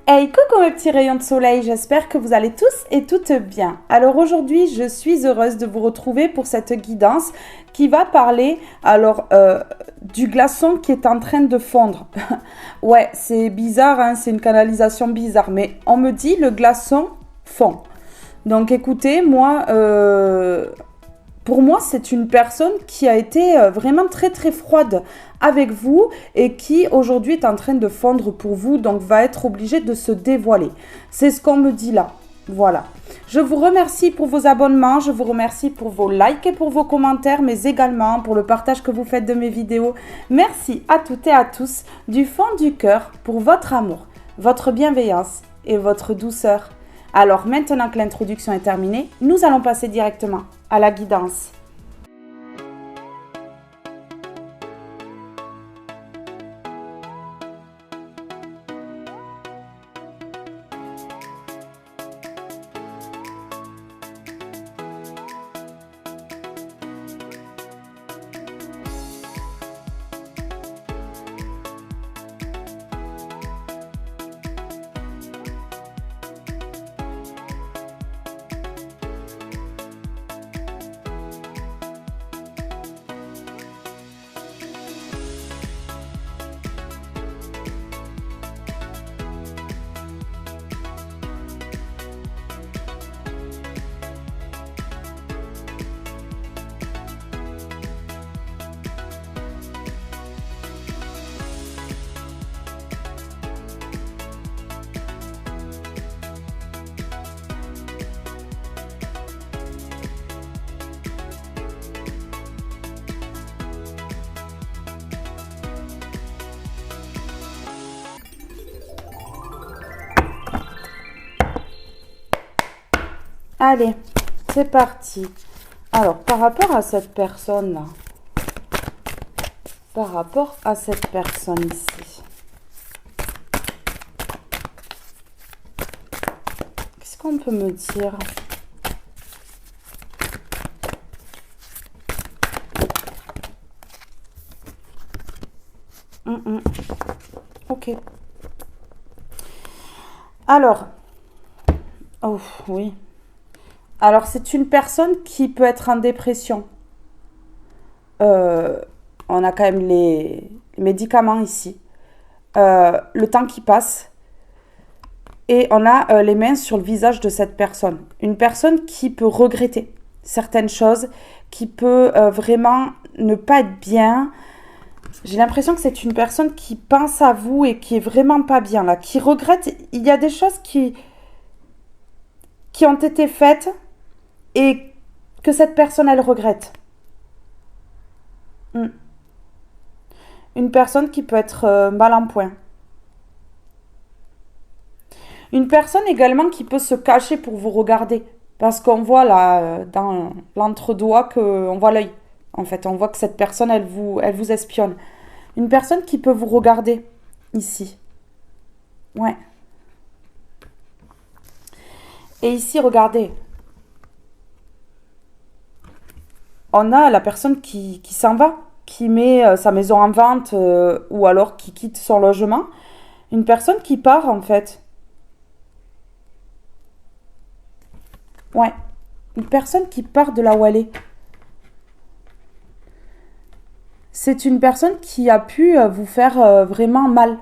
Hey, coucou mes petits rayons de soleil, j'espère que vous allez tous et toutes bien. Alors aujourd'hui, je suis heureuse de vous retrouver pour cette guidance qui va parler du glaçon qui est en train de fondre. Ouais, c'est bizarre, hein, c'est une canalisation bizarre, mais on me dit le glaçon fond. Donc écoutez, pour moi, c'est une personne qui a été vraiment très très froide avec vous et qui aujourd'hui est en train de fondre pour vous, donc va être obligée de se dévoiler. C'est ce qu'on me dit là. Voilà. Je vous remercie pour vos abonnements, je vous remercie pour vos likes et pour vos commentaires, mais également pour le partage que vous faites de mes vidéos. Merci à toutes et à tous du fond du cœur pour votre amour, votre bienveillance et votre douceur. Alors maintenant que l'introduction est terminée, nous allons passer directement à la guidance. Allez, c'est parti. Alors, par rapport à cette personne-là, ici, qu'est-ce qu'on peut me dire? Ok. Alors, oh oui. Alors, c'est une personne qui peut être en dépression. On a quand même les médicaments ici. Le temps qui passe. Et on a les mains sur le visage de cette personne. Une personne qui peut regretter certaines choses, qui peut vraiment ne pas être bien. J'ai l'impression que c'est une personne qui pense à vous et qui est vraiment pas bien là, qui regrette. Il y a des choses qui ont été faites et que cette personne, elle regrette. Une personne qui peut être mal en point. Une personne également qui peut se cacher pour vous regarder. Parce qu'on voit là, dans l'entre-doigt, qu'on voit l'œil. En fait, on voit que cette personne, elle vous espionne. Une personne qui peut vous regarder, ici. Ouais. Et ici, regardez. On a la personne qui s'en va, qui met sa maison en vente ou alors qui quitte son logement. Une personne qui part, en fait. Ouais. Une personne qui part de là où elle est. C'est une personne qui a pu vous faire vraiment mal.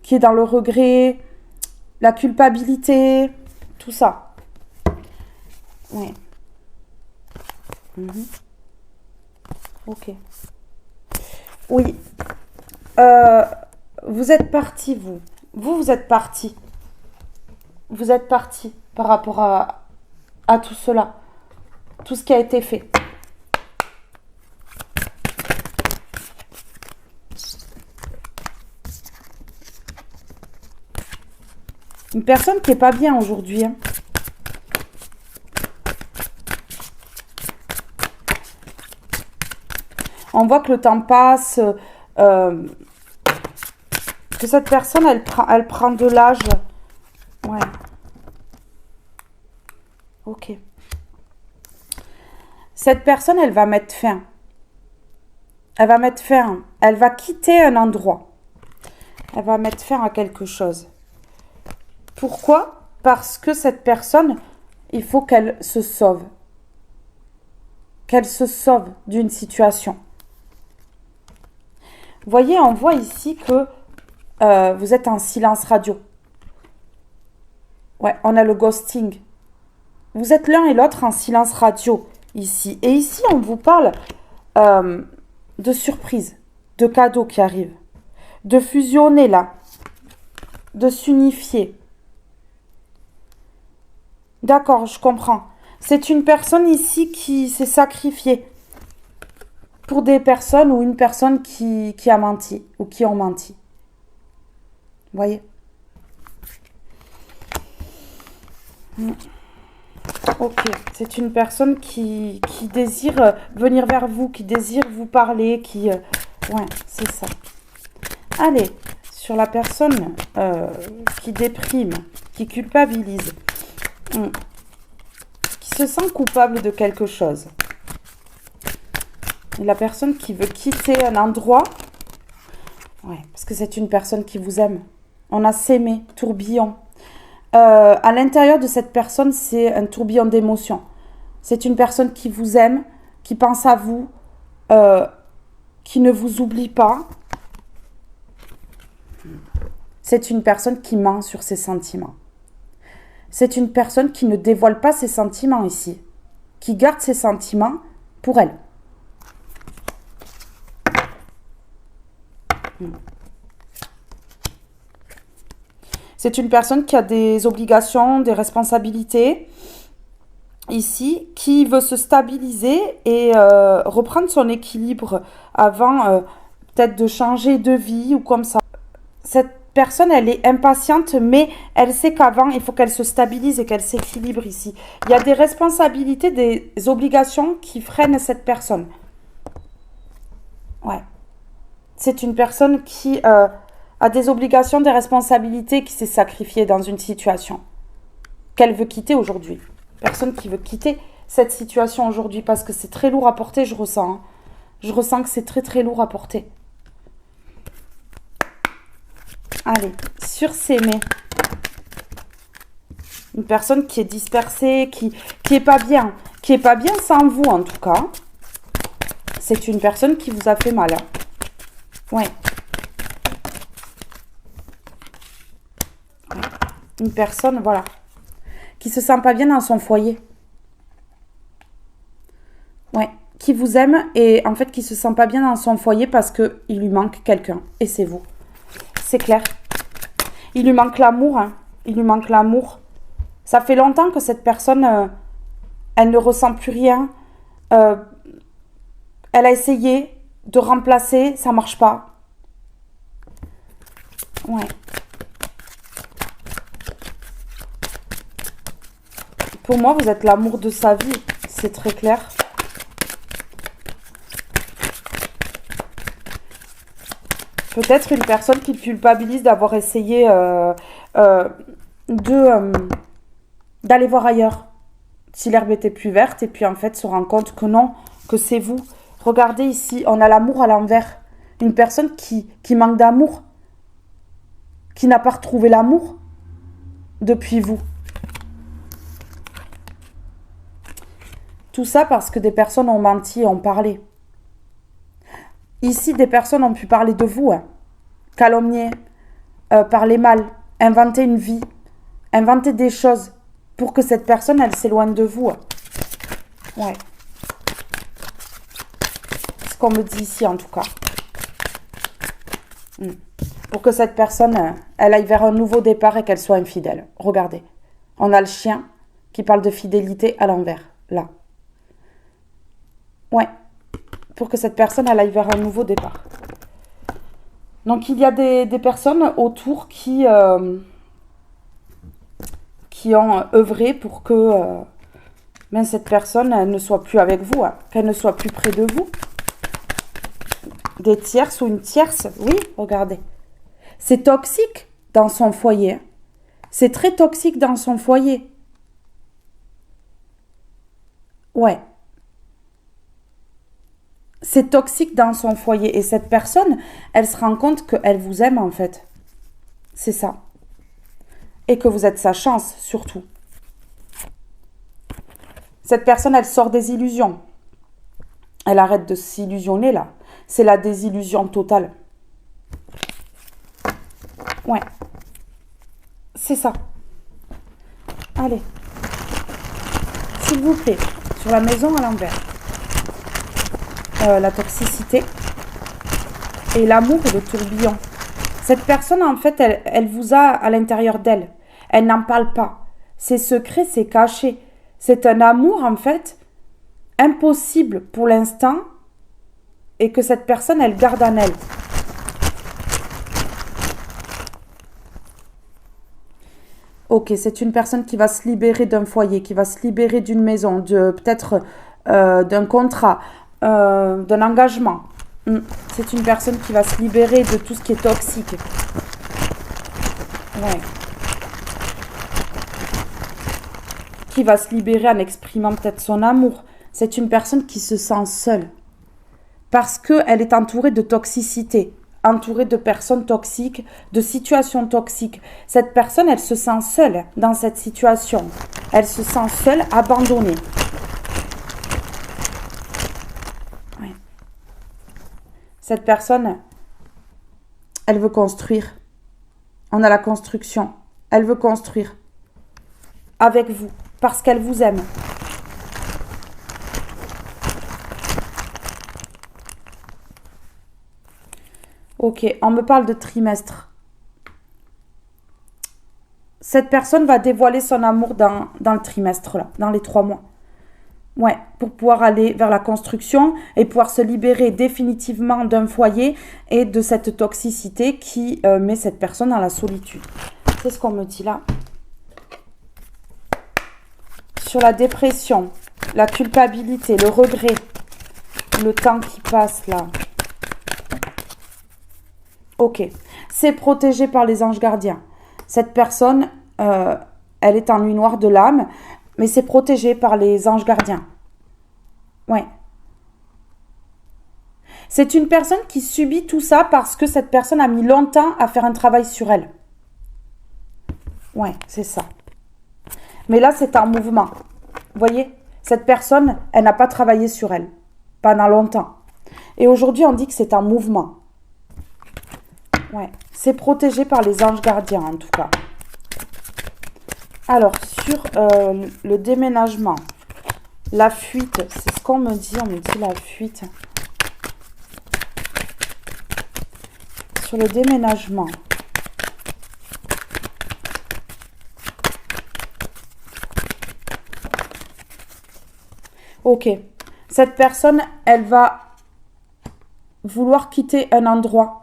Qui est dans le regret, la culpabilité, tout ça. Ouais. Ok. Oui. Euh, vous êtes parti, vous. Vous êtes parti. Vous êtes parti par rapport à tout cela. Tout ce qui a été fait. Une personne qui est pas bien aujourd'hui. Hein. On voit que le temps passe, que cette personne, elle prend de l'âge. Ouais. Ok. Cette personne, elle va mettre fin. Elle va mettre fin. Elle va quitter un endroit. Elle va mettre fin à quelque chose. Pourquoi? Parce que cette personne, il faut qu'elle se sauve. Qu'elle se sauve d'une situation. Vous voyez, on voit ici que vous êtes en silence radio. Ouais, on a le ghosting. Vous êtes l'un et l'autre en silence radio ici. Et ici, on vous parle de surprises, de cadeaux qui arrivent, de fusionner là, de s'unifier. D'accord, je comprends. C'est une personne ici qui s'est sacrifiée pour des personnes ou une personne qui a menti ou qui ont menti. Vous voyez? Ok, c'est une personne qui désire venir vers vous, qui désire vous parler, qui... ouais, c'est ça. Allez, sur la personne qui déprime, qui culpabilise, qui se sent coupable de quelque chose. Et la personne qui veut quitter un endroit, ouais, parce que c'est une personne qui vous aime. On a s'aimer, tourbillon. À l'intérieur de cette personne, c'est un tourbillon d'émotions. C'est une personne qui vous aime, qui pense à vous, qui ne vous oublie pas. C'est une personne qui ment sur ses sentiments. C'est une personne qui ne dévoile pas ses sentiments ici, qui garde ses sentiments pour elle. C'est une personne qui a des obligations, des responsabilités, ici, qui veut se stabiliser et reprendre son équilibre avant peut-être de changer de vie ou comme ça. Cette personne, elle est impatiente, mais elle sait qu'avant, il faut qu'elle se stabilise et qu'elle s'équilibre ici. Il y a des responsabilités, des obligations qui freinent cette personne. Ouais. C'est une personne qui... a des obligations, des responsabilités, qui s'est sacrifiée dans une situation qu'elle veut quitter aujourd'hui. Personne qui veut quitter cette situation aujourd'hui parce que c'est très lourd à porter, je ressens. Hein. Je ressens que c'est très très lourd à porter. Allez, sur s'aimer. Une personne qui est dispersée, qui est pas bien sans vous en tout cas. C'est une personne qui vous a fait mal. Hein. Ouais. Une personne, voilà, qui se sent pas bien dans son foyer. Ouais, qui vous aime et en fait qui se sent pas bien dans son foyer parce que il lui manque quelqu'un. Et c'est vous. C'est clair. Il lui manque l'amour. Hein. Il lui manque l'amour. Ça fait longtemps que cette personne, elle ne ressent plus rien. Elle a essayé de remplacer, ça marche pas. Ouais. Pour moi, vous êtes l'amour de sa vie. C'est très clair. Peut-être une personne qui culpabilise d'avoir essayé d'aller voir ailleurs. Si l'herbe était plus verte. Et puis en fait, se rend compte que non, que c'est vous. Regardez ici, on a l'amour à l'envers. Une personne qui manque d'amour. Qui n'a pas retrouvé l'amour depuis vous. Tout ça parce que des personnes ont menti et ont parlé. Ici, des personnes ont pu parler de vous, hein. Calomnier, parler mal, inventer une vie, inventer des choses pour que cette personne, elle s'éloigne de vous. Hein. Ouais. C'est ce qu'on me dit ici, en tout cas. Pour que cette personne, elle aille vers un nouveau départ et qu'elle soit infidèle. Regardez. On a le chien qui parle de fidélité à l'envers, là. Ouais, pour que cette personne elle aille vers un nouveau départ. Donc il y a des personnes autour qui ont œuvré pour que cette personne elle ne soit plus avec vous, hein, qu'elle ne soit plus près de vous. Des tierces ou une tierce, oui, regardez. C'est toxique dans son foyer. C'est très toxique dans son foyer. Ouais. c'est toxique dans son foyer. Et cette personne, elle se rend compte qu'elle vous aime en fait. C'est ça. Et que vous êtes sa chance, surtout. Cette personne, elle sort des illusions. Elle arrête de s'illusionner là. C'est la désillusion totale. Ouais. C'est ça. Allez. S'il vous plaît. Sur la maison à l'envers. La toxicité. Et l'amour et le tourbillon. Cette personne, en fait, elle vous a à l'intérieur d'elle. Elle n'en parle pas. C'est secret, c'est caché. C'est un amour, en fait, impossible pour l'instant et que cette personne, elle garde en elle. Ok, c'est une personne qui va se libérer d'un foyer, qui va se libérer d'une maison, peut-être d'un contrat, d'un engagement. C'est une personne qui va se libérer de tout ce qui est toxique. Ouais. Qui va se libérer en exprimant peut-être son amour. C'est une personne qui se sent seule. Parce qu'elle est entourée de toxicité, entourée de personnes toxiques, de situations toxiques. Cette personne, elle se sent seule dans cette situation. Elle se sent seule, abandonnée. Ouais. Cette personne, elle veut construire. On a la construction. Elle veut construire avec vous. Parce qu'elle vous aime. Ok, on me parle de trimestre. Cette personne va dévoiler son amour dans le trimestre, là, dans les 3 mois. Ouais, pour pouvoir aller vers la construction et pouvoir se libérer définitivement d'un foyer et de cette toxicité qui met cette personne dans la solitude. C'est ce qu'on me dit là. Sur la dépression, la culpabilité, le regret, le temps qui passe là. Ok, c'est protégé par les anges gardiens. Cette personne, elle est en nuit noire de l'âme, mais c'est protégé par les anges gardiens. Ouais. C'est une personne qui subit tout ça parce que cette personne a mis longtemps à faire un travail sur elle. Ouais, c'est ça. Mais là, c'est en mouvement. Vous voyez, cette personne, elle n'a pas travaillé sur elle pendant longtemps. Et aujourd'hui, on dit que c'est en mouvement. Ouais, c'est protégé par les anges gardiens, en tout cas. Alors, sur le déménagement, la fuite, c'est ce qu'on me dit. On me dit la fuite. Sur le déménagement. Ok. Cette personne, elle va vouloir quitter un endroit.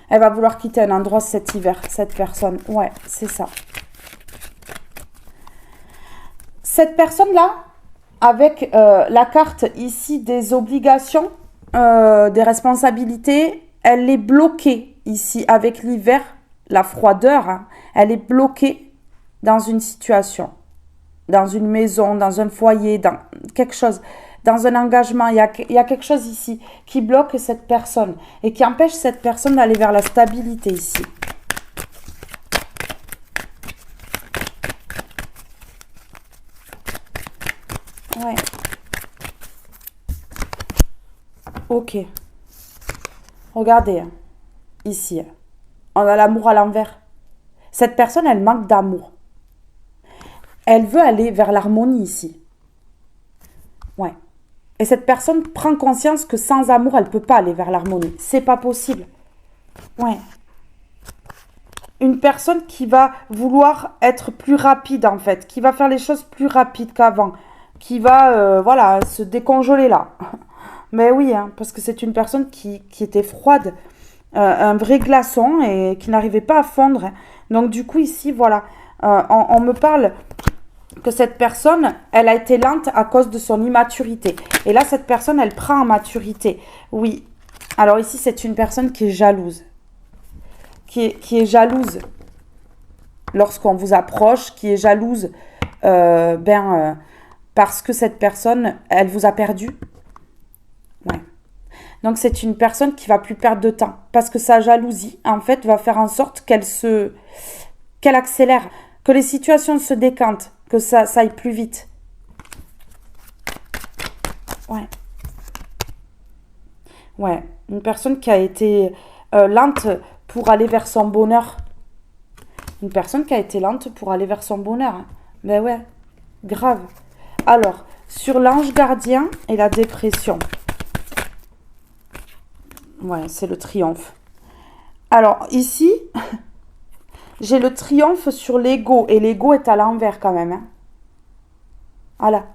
Elle va vouloir quitter un endroit cet hiver, cette personne. Ouais, c'est ça. Cette personne-là, avec la carte ici des obligations, des responsabilités, elle est bloquée ici avec l'hiver, la froideur. Hein, elle est bloquée dans une situation, dans une maison, dans un foyer, dans quelque chose, dans un engagement. Il y a quelque chose ici qui bloque cette personne et qui empêche cette personne d'aller vers la stabilité ici. Ouais. Ok. Regardez, hein, ici, on a l'amour à l'envers. Cette personne, elle manque d'amour. Elle veut aller vers l'harmonie ici. Ouais. Et cette personne prend conscience que sans amour, elle ne peut pas aller vers l'harmonie. C'est pas possible. Ouais. Une personne qui va vouloir être plus rapide, en fait. Qui va faire les choses plus rapides qu'avant. Qui va, voilà, se décongeler là. Mais oui, hein, parce que c'est une personne qui était froide. Un vrai glaçon et qui n'arrivait pas à fondre. Hein. Donc du coup, ici, voilà. On me parle que cette personne, elle a été lente à cause de son immaturité. Et là, cette personne, elle prend en maturité. Oui. Alors ici, c'est une personne qui est jalouse. Qui est jalouse lorsqu'on vous approche, qui est jalouse parce que cette personne, elle vous a perdu. Donc, c'est une personne qui va plus perdre de temps. Parce que sa jalousie, en fait, va faire en sorte qu'elle accélère. Que les situations se décantent. Que ça aille plus vite. Ouais. Ouais. Une personne qui a été lente pour aller vers son bonheur. Une personne qui a été lente pour aller vers son bonheur. Ben ouais. Grave. Alors, sur l'ange gardien et la dépression. Ouais, c'est le triomphe. Alors, ici, j'ai le triomphe sur l'ego. Et l'ego est à l'envers quand même. Hein. Voilà.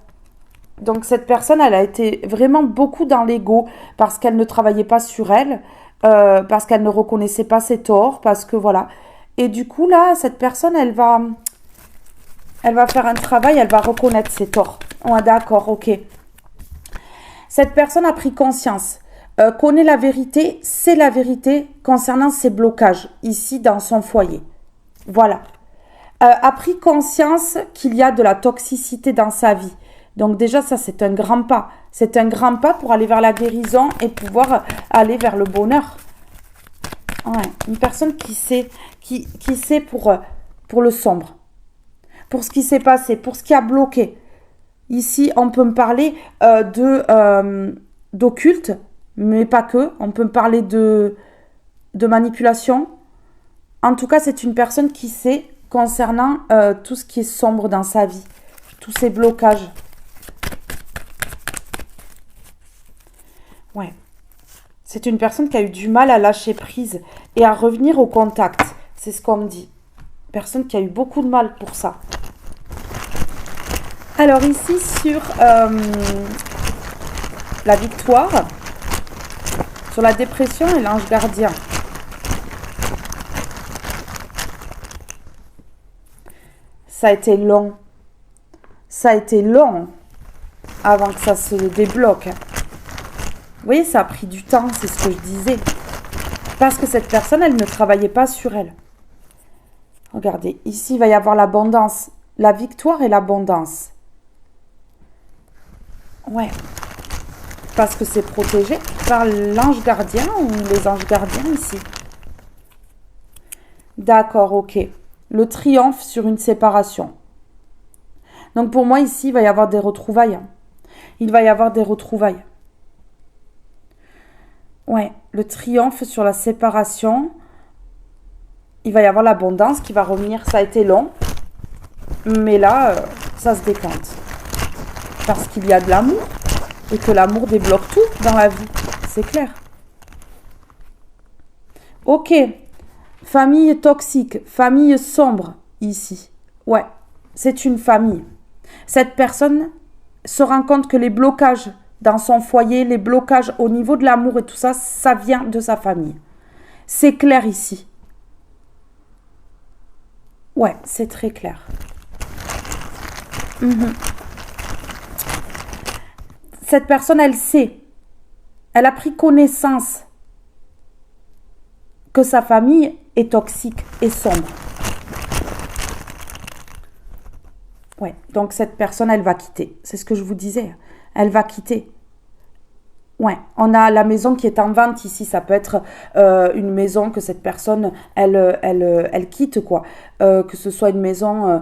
Donc, cette personne, elle a été vraiment beaucoup dans l'ego parce qu'elle ne travaillait pas sur elle, parce qu'elle ne reconnaissait pas ses torts, parce que voilà. Et du coup, là, cette personne, elle va faire un travail, elle va reconnaître ses torts. Ouais, d'accord, ok. Cette personne a pris conscience, connaît la vérité, sait la vérité concernant ses blocages, ici dans son foyer. Voilà. A pris conscience qu'il y a de la toxicité dans sa vie. Donc déjà, ça, c'est un grand pas. C'est un grand pas pour aller vers la guérison et pouvoir aller vers le bonheur. Ouais, une personne qui sait pour le sombre, pour ce qui s'est passé, pour ce qui a bloqué. Ici, on peut me parler d'occulte, mais pas que. On peut me parler de manipulation. En tout cas, c'est une personne qui sait concernant tout ce qui est sombre dans sa vie, tous ces blocages. Ouais. C'est une personne qui a eu du mal à lâcher prise et à revenir au contact. C'est ce qu'on me dit. Personne qui a eu beaucoup de mal pour ça. Alors ici, sur la victoire, sur la dépression et l'ange gardien. Ça a été long. Ça a été long avant que ça se débloque. Vous voyez, ça a pris du temps, c'est ce que je disais. Parce que cette personne, elle ne travaillait pas sur elle. Regardez, ici, il va y avoir l'abondance. La victoire et l'abondance. Ouais. Parce que c'est protégé par l'ange gardien ou les anges gardiens ici. D'accord, ok. Le triomphe sur une séparation. Donc pour moi, ici, il va y avoir des retrouvailles. Il va y avoir des retrouvailles. Ouais, le triomphe sur la séparation. Il va y avoir l'abondance qui va revenir. Ça a été long. Mais là, ça se décante. Parce qu'il y a de l'amour. Et que l'amour débloque tout dans la vie. C'est clair. Ok. Famille toxique. Famille sombre. Ici. Ouais. C'est une famille. Cette personne se rend compte que les blocages dans son foyer, les blocages au niveau de l'amour et tout ça, ça vient de sa famille. C'est clair ici. Ouais, c'est très clair. Cette personne, elle sait. Elle a pris connaissance que sa famille est toxique et sombre. Ouais, donc cette personne, elle va quitter. C'est ce que je vous disais. Elle va quitter. Ouais, on a la maison qui est en vente ici. Ça peut être une maison que cette personne, elle quitte, quoi. Que ce soit une maison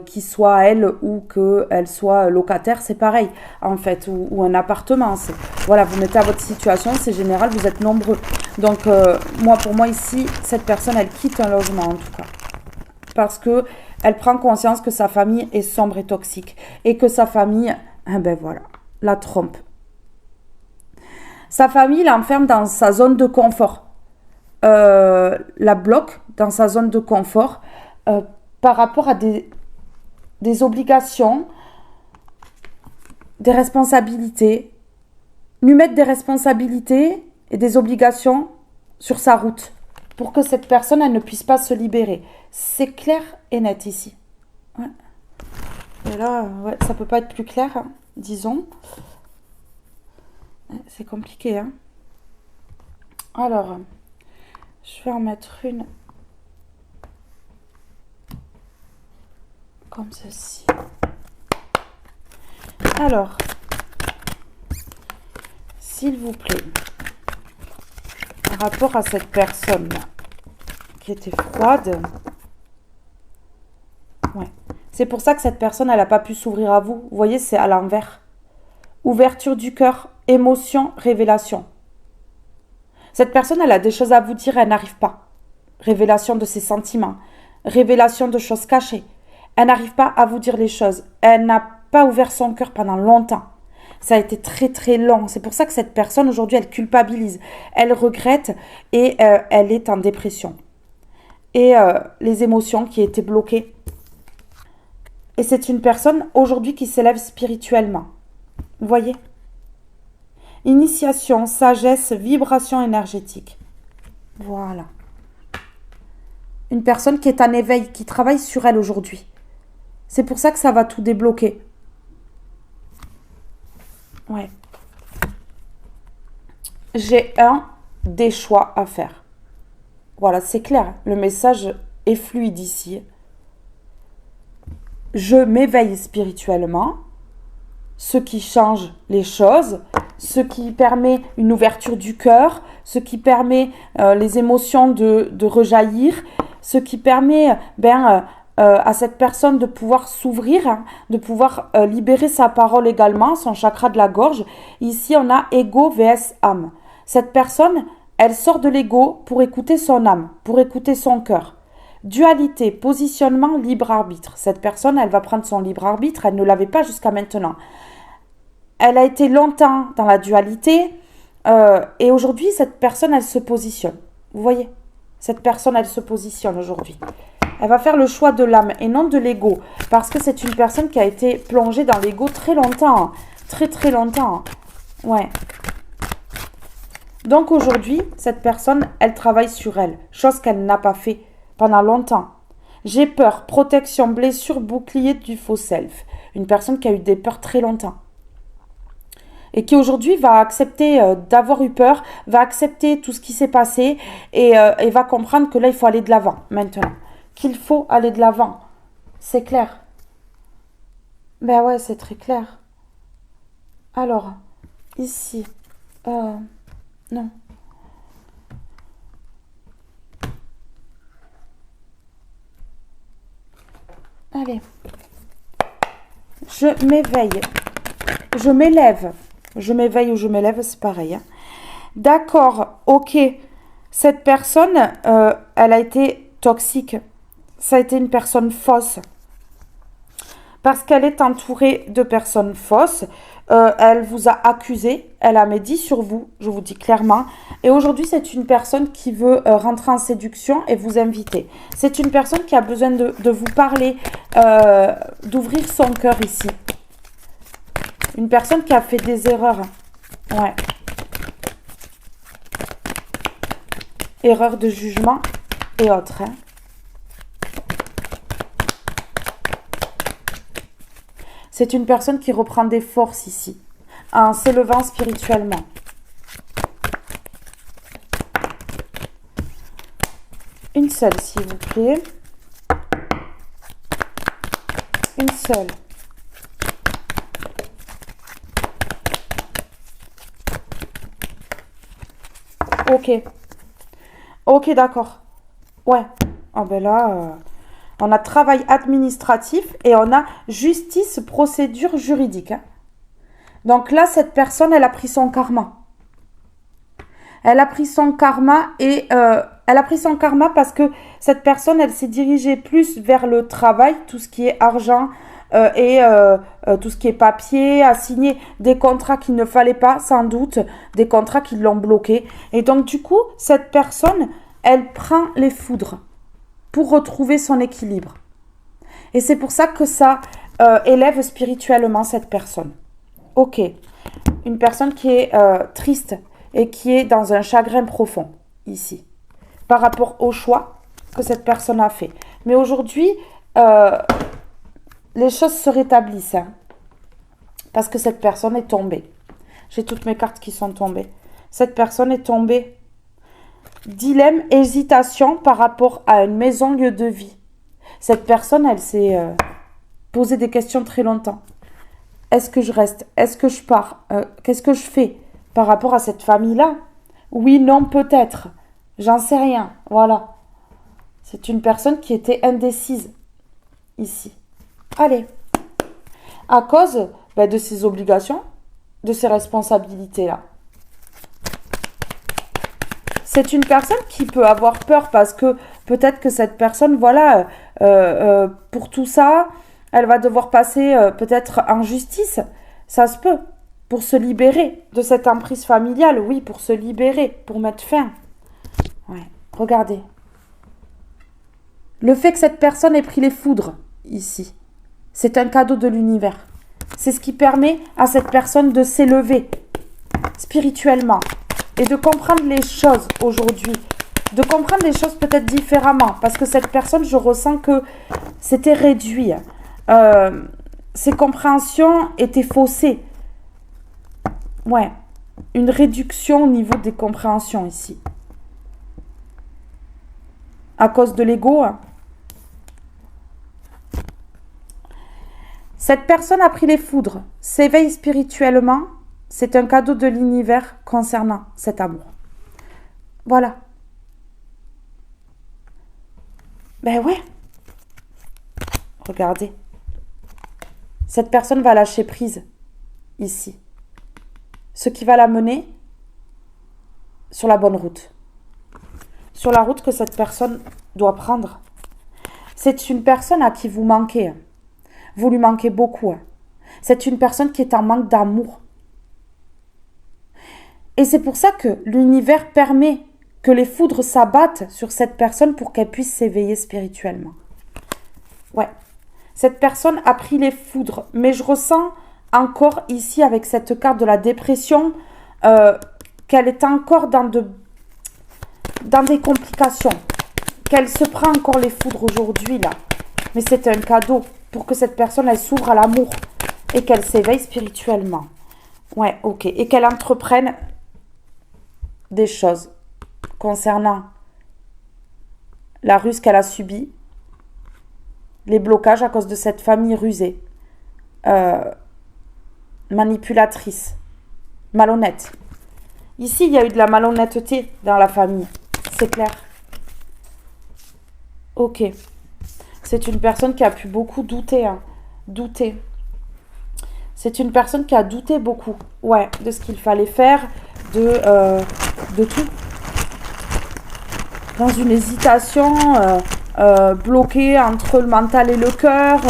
qui soit à elle ou qu'elle soit locataire, c'est pareil, en fait. Ou un appartement. Voilà, vous mettez à votre situation, c'est général, vous êtes nombreux. Donc, pour moi ici, cette personne, elle quitte un logement, en tout cas. Parce que elle prend conscience que sa famille est sombre et toxique. Et que sa famille, ben voilà, la trompe. Sa famille l'enferme dans sa zone de confort. La bloque dans sa zone de confort par rapport à des obligations, des responsabilités. Lui mettre des responsabilités et des obligations sur sa route pour que cette personne, elle ne puisse pas se libérer. C'est clair et net ici. Ouais. Et là, ouais, ça peut pas être plus clair, hein, disons. C'est compliqué, hein. Alors, je vais en mettre une comme ceci. Alors, s'il vous plaît, rapport à cette personne qui était froide. Ouais. C'est pour ça que cette personne, elle n'a pas pu s'ouvrir à vous. Vous voyez, c'est à l'envers. Ouverture du cœur, émotion, révélation. Cette personne, elle a des choses à vous dire, elle n'arrive pas. Révélation de ses sentiments, révélation de choses cachées. Elle n'arrive pas à vous dire les choses. Elle n'a pas ouvert son cœur pendant longtemps. Ça a été très très long. C'est pour ça que cette personne, aujourd'hui, elle culpabilise. Elle regrette et elle est en dépression. Et les émotions qui étaient bloquées. Et c'est une personne, aujourd'hui, qui s'élève spirituellement. Vous voyez ? Initiation, sagesse, vibration énergétique. Voilà. Une personne qui est en éveil, qui travaille sur elle aujourd'hui. C'est pour ça que ça va tout débloquer. Ouais. J'ai des choix à faire. Voilà, c'est clair. Le message est fluide ici. Je m'éveille spirituellement, ce qui change les choses, ce qui permet une ouverture du cœur, ce qui permet les émotions de rejaillir, ce qui permet à cette personne de pouvoir s'ouvrir, hein, de pouvoir libérer sa parole également, son chakra de la gorge. Ici, on a ego vs âme. Cette personne, elle sort de l'ego pour écouter son âme, pour écouter son cœur. Dualité, positionnement, libre arbitre. Cette personne, elle va prendre son libre arbitre, elle ne l'avait pas jusqu'à maintenant. Elle a été longtemps dans la dualité et aujourd'hui, cette personne, elle se positionne. Vous voyez ? Cette personne, elle se positionne aujourd'hui. Elle va faire le choix de l'âme et non de l'ego. Parce que c'est une personne qui a été plongée dans l'ego très longtemps. Très très longtemps. Ouais. Donc aujourd'hui, cette personne, elle travaille sur elle. Chose qu'elle n'a pas fait pendant longtemps. J'ai peur, protection, blessure, bouclier du faux self. Une personne qui a eu des peurs très longtemps. Et qui aujourd'hui va accepter d'avoir eu peur, va accepter tout ce qui s'est passé et va comprendre que là, il faut aller de l'avant maintenant. Qu'il faut aller de l'avant. C'est clair. Ben ouais, c'est très clair. Alors, ici, non. Allez. Je m'éveille. Je m'élève. Je m'éveille ou je m'élève, c'est pareil. Hein. D'accord, ok. Cette personne, elle a été toxique. Ça a été une personne fausse. Parce qu'elle est entourée de personnes fausses. Elle vous a accusé, elle a médit sur vous, je vous dis clairement. Et aujourd'hui, c'est une personne qui veut rentrer en séduction et vous inviter. C'est une personne qui a besoin de vous parler, d'ouvrir son cœur ici. Une personne qui a fait des erreurs. Ouais. Erreurs de jugement et autres. Hein. C'est une personne qui reprend des forces ici, en s'élevant spirituellement. Une seule, s'il vous plaît. Une seule. Ok. Ok, d'accord. Ouais. Ah ben là... On a travail administratif et on a justice, procédure juridique. Hein. Donc là, cette personne, elle a pris son karma. Elle a pris son karma et elle a pris son karma parce que cette personne, elle s'est dirigée plus vers le travail, tout ce qui est argent et tout ce qui est papier, a signé des contrats qu'il ne fallait pas, sans doute, des contrats qui l'ont bloqué. Et donc du coup, cette personne, elle prend les foudres pour retrouver son équilibre. Et c'est pour ça que ça élève spirituellement cette personne. Ok, une personne qui est triste et qui est dans un chagrin profond, ici, par rapport au choix que cette personne a fait. Mais aujourd'hui, les choses se rétablissent, hein, parce que cette personne est tombée. J'ai toutes mes cartes qui sont tombées. Cette personne est tombée. Dilemme, hésitation par rapport à une maison, lieu de vie. Cette personne, elle s'est posé des questions très longtemps. Est-ce que je reste? Est-ce que je pars? Qu'est-ce que je fais par rapport à cette famille-là? Oui, non, peut-être. J'en sais rien. Voilà. C'est une personne qui était indécise ici. Allez. À cause de ses obligations, de ses responsabilités-là. C'est une personne qui peut avoir peur parce que peut-être que cette personne, voilà, pour tout ça, elle va devoir passer peut-être en justice. Ça se peut. Pour se libérer de cette emprise familiale, oui, pour se libérer, pour mettre fin. Ouais, regardez. Le fait que cette personne ait pris les foudres ici, c'est un cadeau de l'univers. C'est ce qui permet à cette personne de s'élever spirituellement et de comprendre les choses aujourd'hui. De comprendre les choses peut-être différemment. Parce que cette personne, je ressens que c'était réduit. Ses compréhensions étaient faussées. Ouais, une réduction au niveau des compréhensions ici. À cause de l'ego. Cette personne a pris les foudres, s'éveille spirituellement. C'est un cadeau de l'univers concernant cet amour. Voilà. Ben ouais. Regardez. Cette personne va lâcher prise ici. Ce qui va l'amener sur la bonne route. Sur la route que cette personne doit prendre. C'est une personne à qui vous manquez. Vous lui manquez beaucoup. C'est une personne qui est en manque d'amour. Et c'est pour ça que l'univers permet que les foudres s'abattent sur cette personne pour qu'elle puisse s'éveiller spirituellement. Ouais. Cette personne a pris les foudres. Mais je ressens encore ici avec cette carte de la dépression qu'elle est encore dans des complications. Qu'elle se prend encore les foudres aujourd'hui là. Mais c'est un cadeau pour que cette personne elle s'ouvre à l'amour et qu'elle s'éveille spirituellement. Ouais, ok. Et qu'elle entreprenne des choses concernant la ruse qu'elle a subie, les blocages à cause de cette famille rusée, manipulatrice, malhonnête. Ici, il y a eu de la malhonnêteté dans la famille, c'est clair. Ok. C'est une personne qui a pu beaucoup douter, douter. C'est une personne qui a douté beaucoup, ouais, de ce qu'il fallait faire, de tout. Dans une hésitation, bloquée entre le mental et le cœur,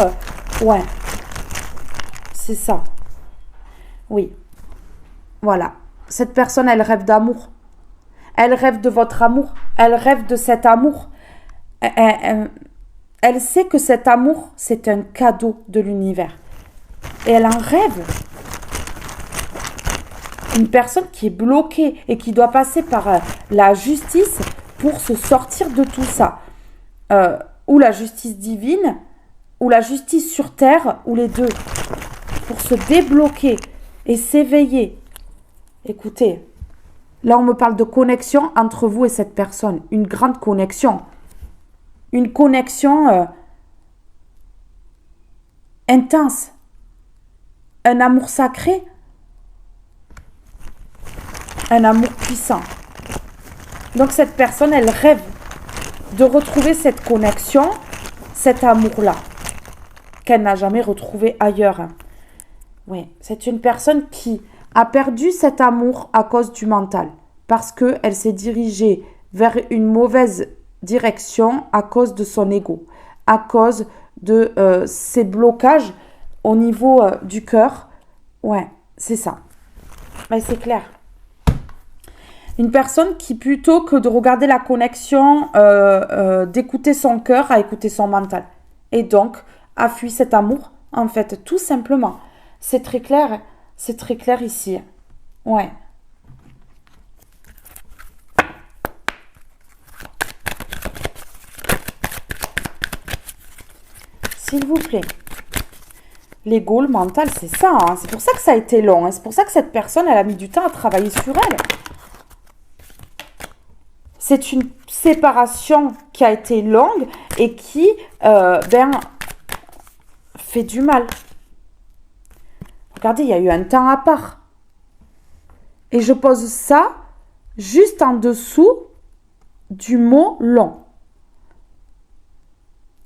ouais. C'est ça. Oui. Voilà. Cette personne, elle rêve d'amour. Elle rêve de votre amour. Elle rêve de cet amour. Elle sait que cet amour, c'est un cadeau de l'univers. Et elle en rêve. Une personne qui est bloquée et qui doit passer par la justice pour se sortir de tout ça. Ou la justice divine, ou la justice sur terre, ou les deux. Pour se débloquer et s'éveiller. Écoutez, là on me parle de connexion entre vous et cette personne. Une grande connexion. Une connexion intense. Un amour sacré. Un amour puissant. Donc cette personne, elle rêve de retrouver cette connexion, cet amour-là, qu'elle n'a jamais retrouvé ailleurs. Oui, c'est une personne qui a perdu cet amour à cause du mental, parce qu'elle s'est dirigée vers une mauvaise direction à cause de son ego, à cause de ses blocages au niveau du cœur. Ouais, c'est ça. Mais c'est clair. Une personne qui, plutôt que de regarder la connexion, d'écouter son cœur, a écouté son mental. Et donc, a fui cet amour, en fait, tout simplement. C'est très clair ici. Ouais. S'il vous plaît. L'ego, le mental, c'est ça. Hein. C'est pour ça que ça a été long. Hein. C'est pour ça que cette personne, elle a mis du temps à travailler sur elle. C'est une séparation qui a été longue et qui, fait du mal. Regardez, il y a eu un temps à part. Et je pose ça juste en dessous du mot long.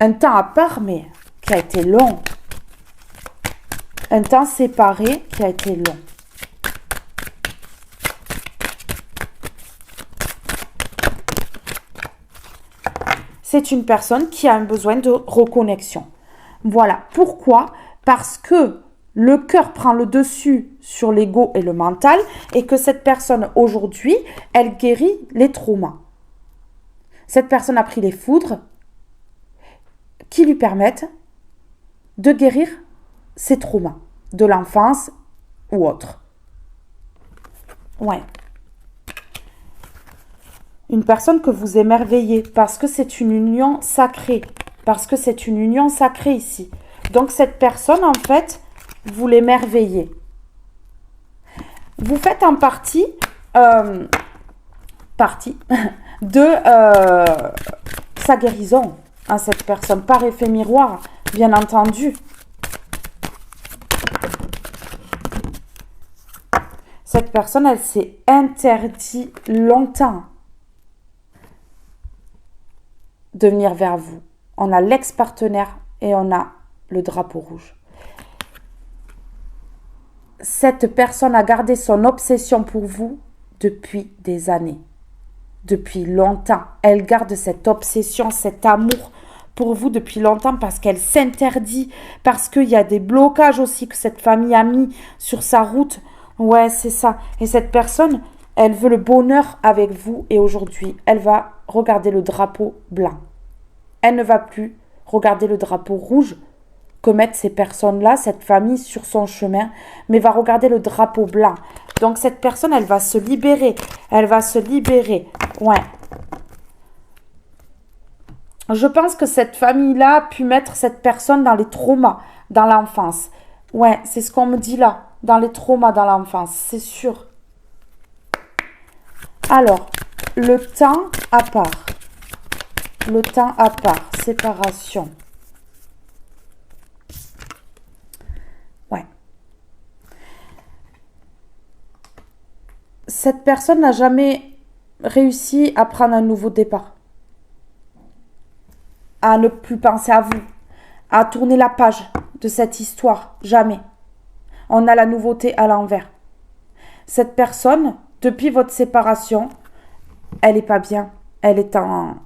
Un temps à part, mais qui a été long. Un temps séparé qui a été long. C'est une personne qui a un besoin de reconnexion. Voilà. Pourquoi? Parce que le cœur prend le dessus sur l'ego et le mental et que cette personne, aujourd'hui, elle guérit les traumas. Cette personne a pris les foudres qui lui permettent de guérir ses traumas de l'enfance ou autre. Ouais. Une personne que vous émerveillez parce que c'est une union sacrée. Parce que c'est une union sacrée ici. Donc cette personne, en fait, vous l'émerveillez. Vous faites en partie de sa guérison à cette personne, par effet miroir, bien entendu. Cette personne, elle s'est interdit longtemps de venir vers vous. On a l'ex-partenaire et on a le drapeau rouge. Cette personne a gardé son obsession pour vous depuis des années. Depuis longtemps. Elle garde cette obsession, cet amour pour vous depuis longtemps parce qu'elle s'interdit, parce qu'il y a des blocages aussi que cette famille a mis sur sa route. Ouais, c'est ça. Et cette personne, elle veut le bonheur avec vous et aujourd'hui, elle va regarder le drapeau blanc. Elle ne va plus regarder le drapeau rouge que mettent ces personnes-là, cette famille sur son chemin, mais va regarder le drapeau blanc. Donc cette personne, elle va se libérer. Elle va se libérer. Ouais. Je pense que cette famille-là a pu mettre cette personne dans les traumas, dans l'enfance. Ouais, c'est ce qu'on me dit là. Dans les traumas dans l'enfance, c'est sûr. Alors, le temps à part. Le temps à part, séparation. Ouais. Cette personne n'a jamais réussi à prendre un nouveau départ. À ne plus penser à vous. À tourner la page de cette histoire. Jamais. On a la nouveauté à l'envers. Cette personne, depuis votre séparation, elle n'est pas bien. Elle est en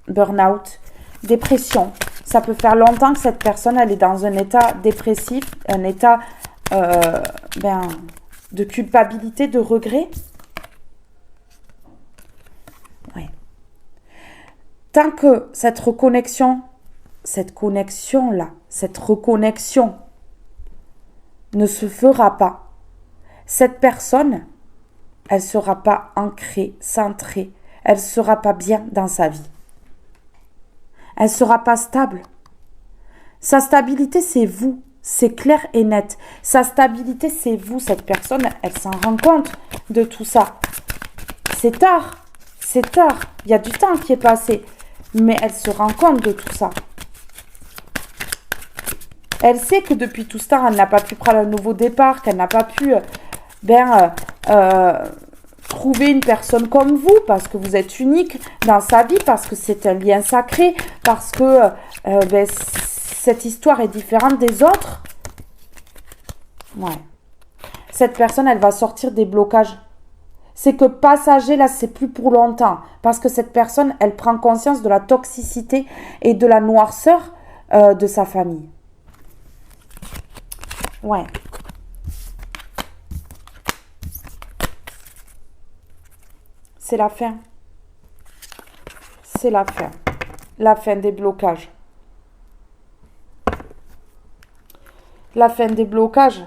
burn-out, dépression. Ça peut faire longtemps que cette personne, elle est dans un état dépressif, un état de culpabilité, de regret. Ouais. Tant que cette reconnexion ne se fera pas, cette personne, elle ne sera pas ancrée, centrée, elle ne sera pas bien dans sa vie. Elle ne sera pas stable. Sa stabilité, c'est vous. C'est clair et net. Sa stabilité, c'est vous. Cette personne, elle s'en rend compte de tout ça. C'est tard. C'est tard. Il y a du temps qui est passé. Mais elle se rend compte de tout ça. Elle sait que depuis tout ce temps, elle n'a pas pu prendre un nouveau départ, qu'elle n'a pas pu trouver une personne comme vous, parce que vous êtes unique dans sa vie, parce que c'est un lien sacré, parce que cette histoire est différente des autres. Ouais. Cette personne, elle va sortir des blocages. C'est que passager, là, c'est plus pour longtemps. Parce que cette personne, elle prend conscience de la toxicité et de la noirceur de sa famille. Ouais. C'est la fin. C'est la fin. La fin des blocages. La fin des blocages.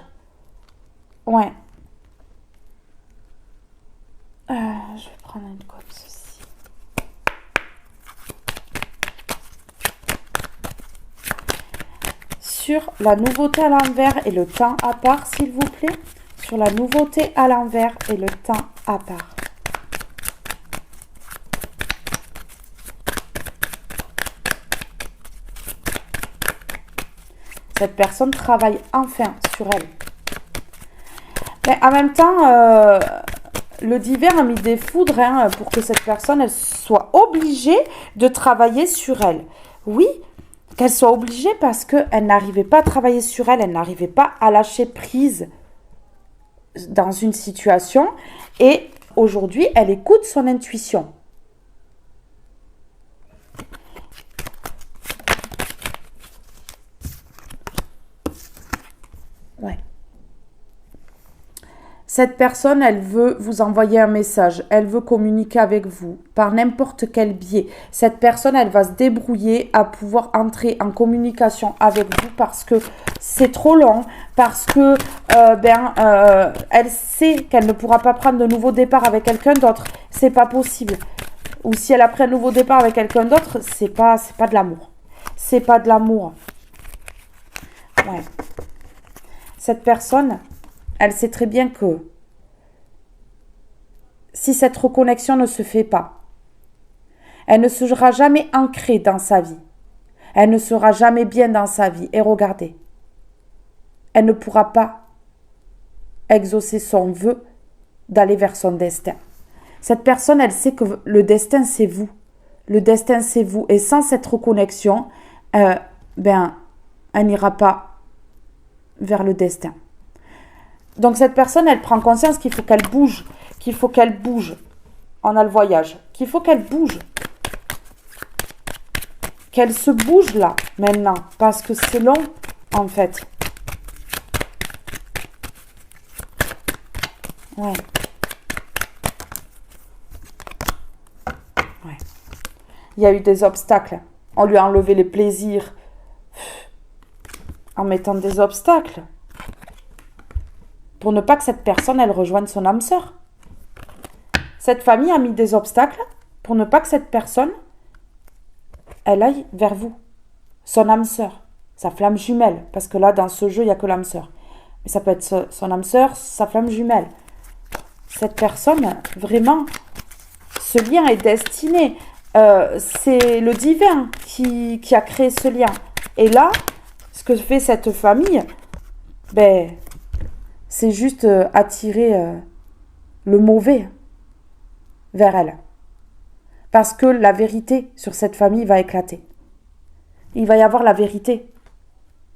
Ouais. Je vais prendre une comme ceci. Sur la nouveauté à l'envers et le temps à part, s'il vous plaît. Sur la nouveauté à l'envers et le temps à part. Cette personne travaille enfin sur elle. Mais en même temps, le divin a mis des foudres hein, pour que cette personne, elle soit obligée de travailler sur elle. Oui, qu'elle soit obligée parce qu'elle n'arrivait pas à travailler sur elle, elle n'arrivait pas à lâcher prise dans une situation. Et aujourd'hui, elle écoute son intuition. Ouais. Cette personne, elle veut vous envoyer un message, elle veut communiquer avec vous par n'importe quel biais. Cette personne, elle va se débrouiller à pouvoir entrer en communication avec vous parce que c'est trop long, parce que elle sait qu'elle ne pourra pas prendre de nouveau départ avec quelqu'un d'autre. C'est pas possible. Ou si elle a pris un nouveau départ avec quelqu'un d'autre, c'est pas de l'amour. C'est pas de l'amour. Ouais. Cette personne, elle sait très bien que si cette reconnexion ne se fait pas, elle ne sera jamais ancrée dans sa vie. Elle ne sera jamais bien dans sa vie. Et regardez, elle ne pourra pas exaucer son vœu d'aller vers son destin. Cette personne, elle sait que le destin, c'est vous. Le destin, c'est vous. Et sans cette reconnexion, elle n'ira pas vers le destin. Donc cette personne, elle prend conscience qu'il faut qu'elle bouge, On a le voyage, qu'il faut qu'elle bouge. Qu'elle se bouge là, maintenant, parce que c'est long, en fait. Ouais. Il y a eu des obstacles. On lui a enlevé les plaisirs en mettant des obstacles. Pour ne pas que cette personne, elle rejoigne son âme sœur. Cette famille a mis des obstacles pour ne pas que cette personne, elle aille vers vous. Son âme sœur, sa flamme jumelle. Parce que là, dans ce jeu, il n'y a que l'âme sœur. Mais ça peut être son âme sœur, sa flamme jumelle. Cette personne, vraiment, ce lien est destiné. C'est le divin qui a créé ce lien. Et là, ce que fait cette famille, c'est juste attirer le mauvais vers elle. Parce que la vérité sur cette famille va éclater. Il va y avoir la vérité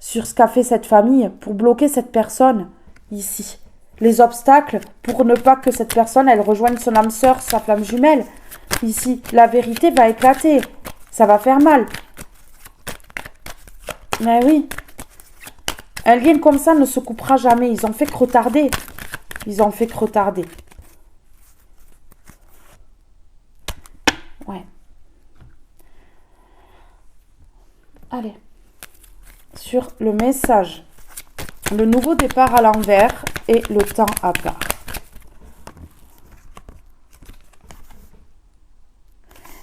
sur ce qu'a fait cette famille pour bloquer cette personne ici. Les obstacles pour ne pas que cette personne, elle rejoigne son âme sœur, sa flamme jumelle. Ici, la vérité va éclater. Ça va faire mal. Mais oui. Un lien comme ça ne se coupera jamais. Ils ont fait que retarder. Ouais. Allez. Sur le message. Le nouveau départ à l'envers et le temps à part.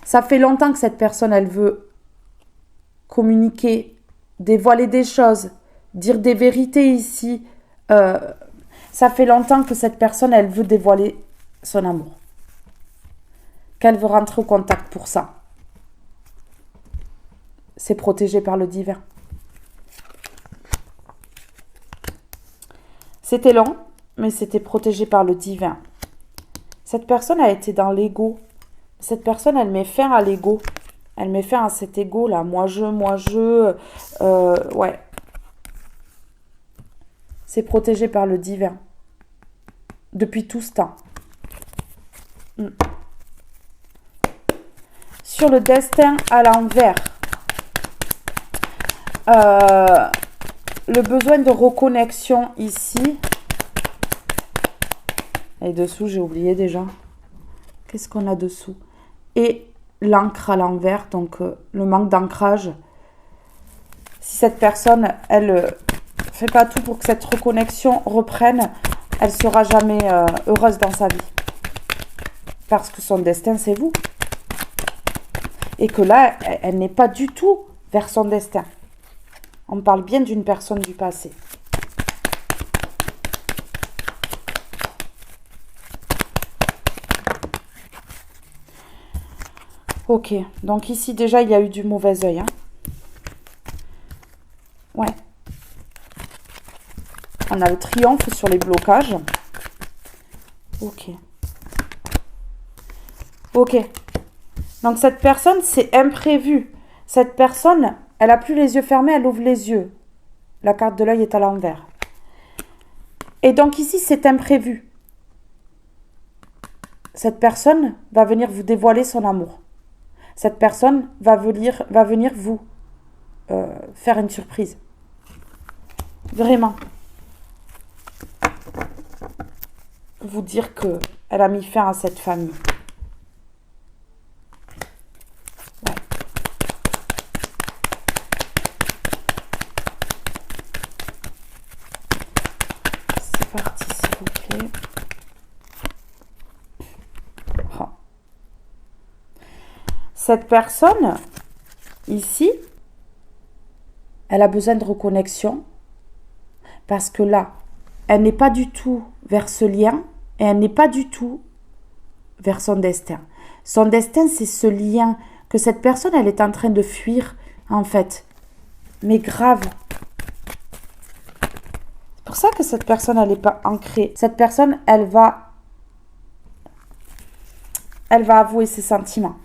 Ça fait longtemps que cette personne, elle veut communiquer, dévoiler des choses, dire des vérités ici. Ça fait longtemps que cette personne, elle veut dévoiler son amour. Qu'elle veut rentrer au contact pour ça. C'est protégé par le divin. C'était long, mais c'était protégé par le divin. Cette personne a été dans l'ego. Cette personne, elle met fin à l'ego. Elle met fin à cet ego-là. Moi, je. Ouais. C'est protégé par le divin. Depuis tout ce temps. Sur le destin à l'envers. Le besoin de reconnexion ici. Et dessous, j'ai oublié déjà. Qu'est-ce qu'on a dessous? Et l'encre à l'envers, donc le manque d'ancrage. Si cette personne, elle fait pas tout pour que cette reconnexion reprenne, elle sera jamais heureuse dans sa vie. Parce que son destin, c'est vous. Et que là, elle n'est pas du tout vers son destin. On parle bien d'une personne du passé. Ok, donc ici déjà il y a eu du mauvais œil. Hein. Ouais. On a le triomphe sur les blocages. Ok. Ok. Donc cette personne, c'est imprévu. Cette personne, elle a plus les yeux fermés, elle ouvre les yeux. La carte de l'œil est à l'envers. Et donc ici, c'est imprévu. Cette personne va venir vous dévoiler son amour. Cette personne va venir vous faire une surprise. Vraiment. Vous dire qu'elle a mis fin à cette famille. Ouais. C'est parti, s'il vous plaît. Oh. Cette personne, ici, elle a besoin de reconnexion. Parce que là, elle n'est pas du tout vers ce lien et elle n'est pas du tout vers son destin. Son destin, c'est ce lien que cette personne, elle est en train de fuir, en fait. Mais grave. C'est pour ça que cette personne, elle n'est pas ancrée. Cette personne, elle va avouer ses sentiments.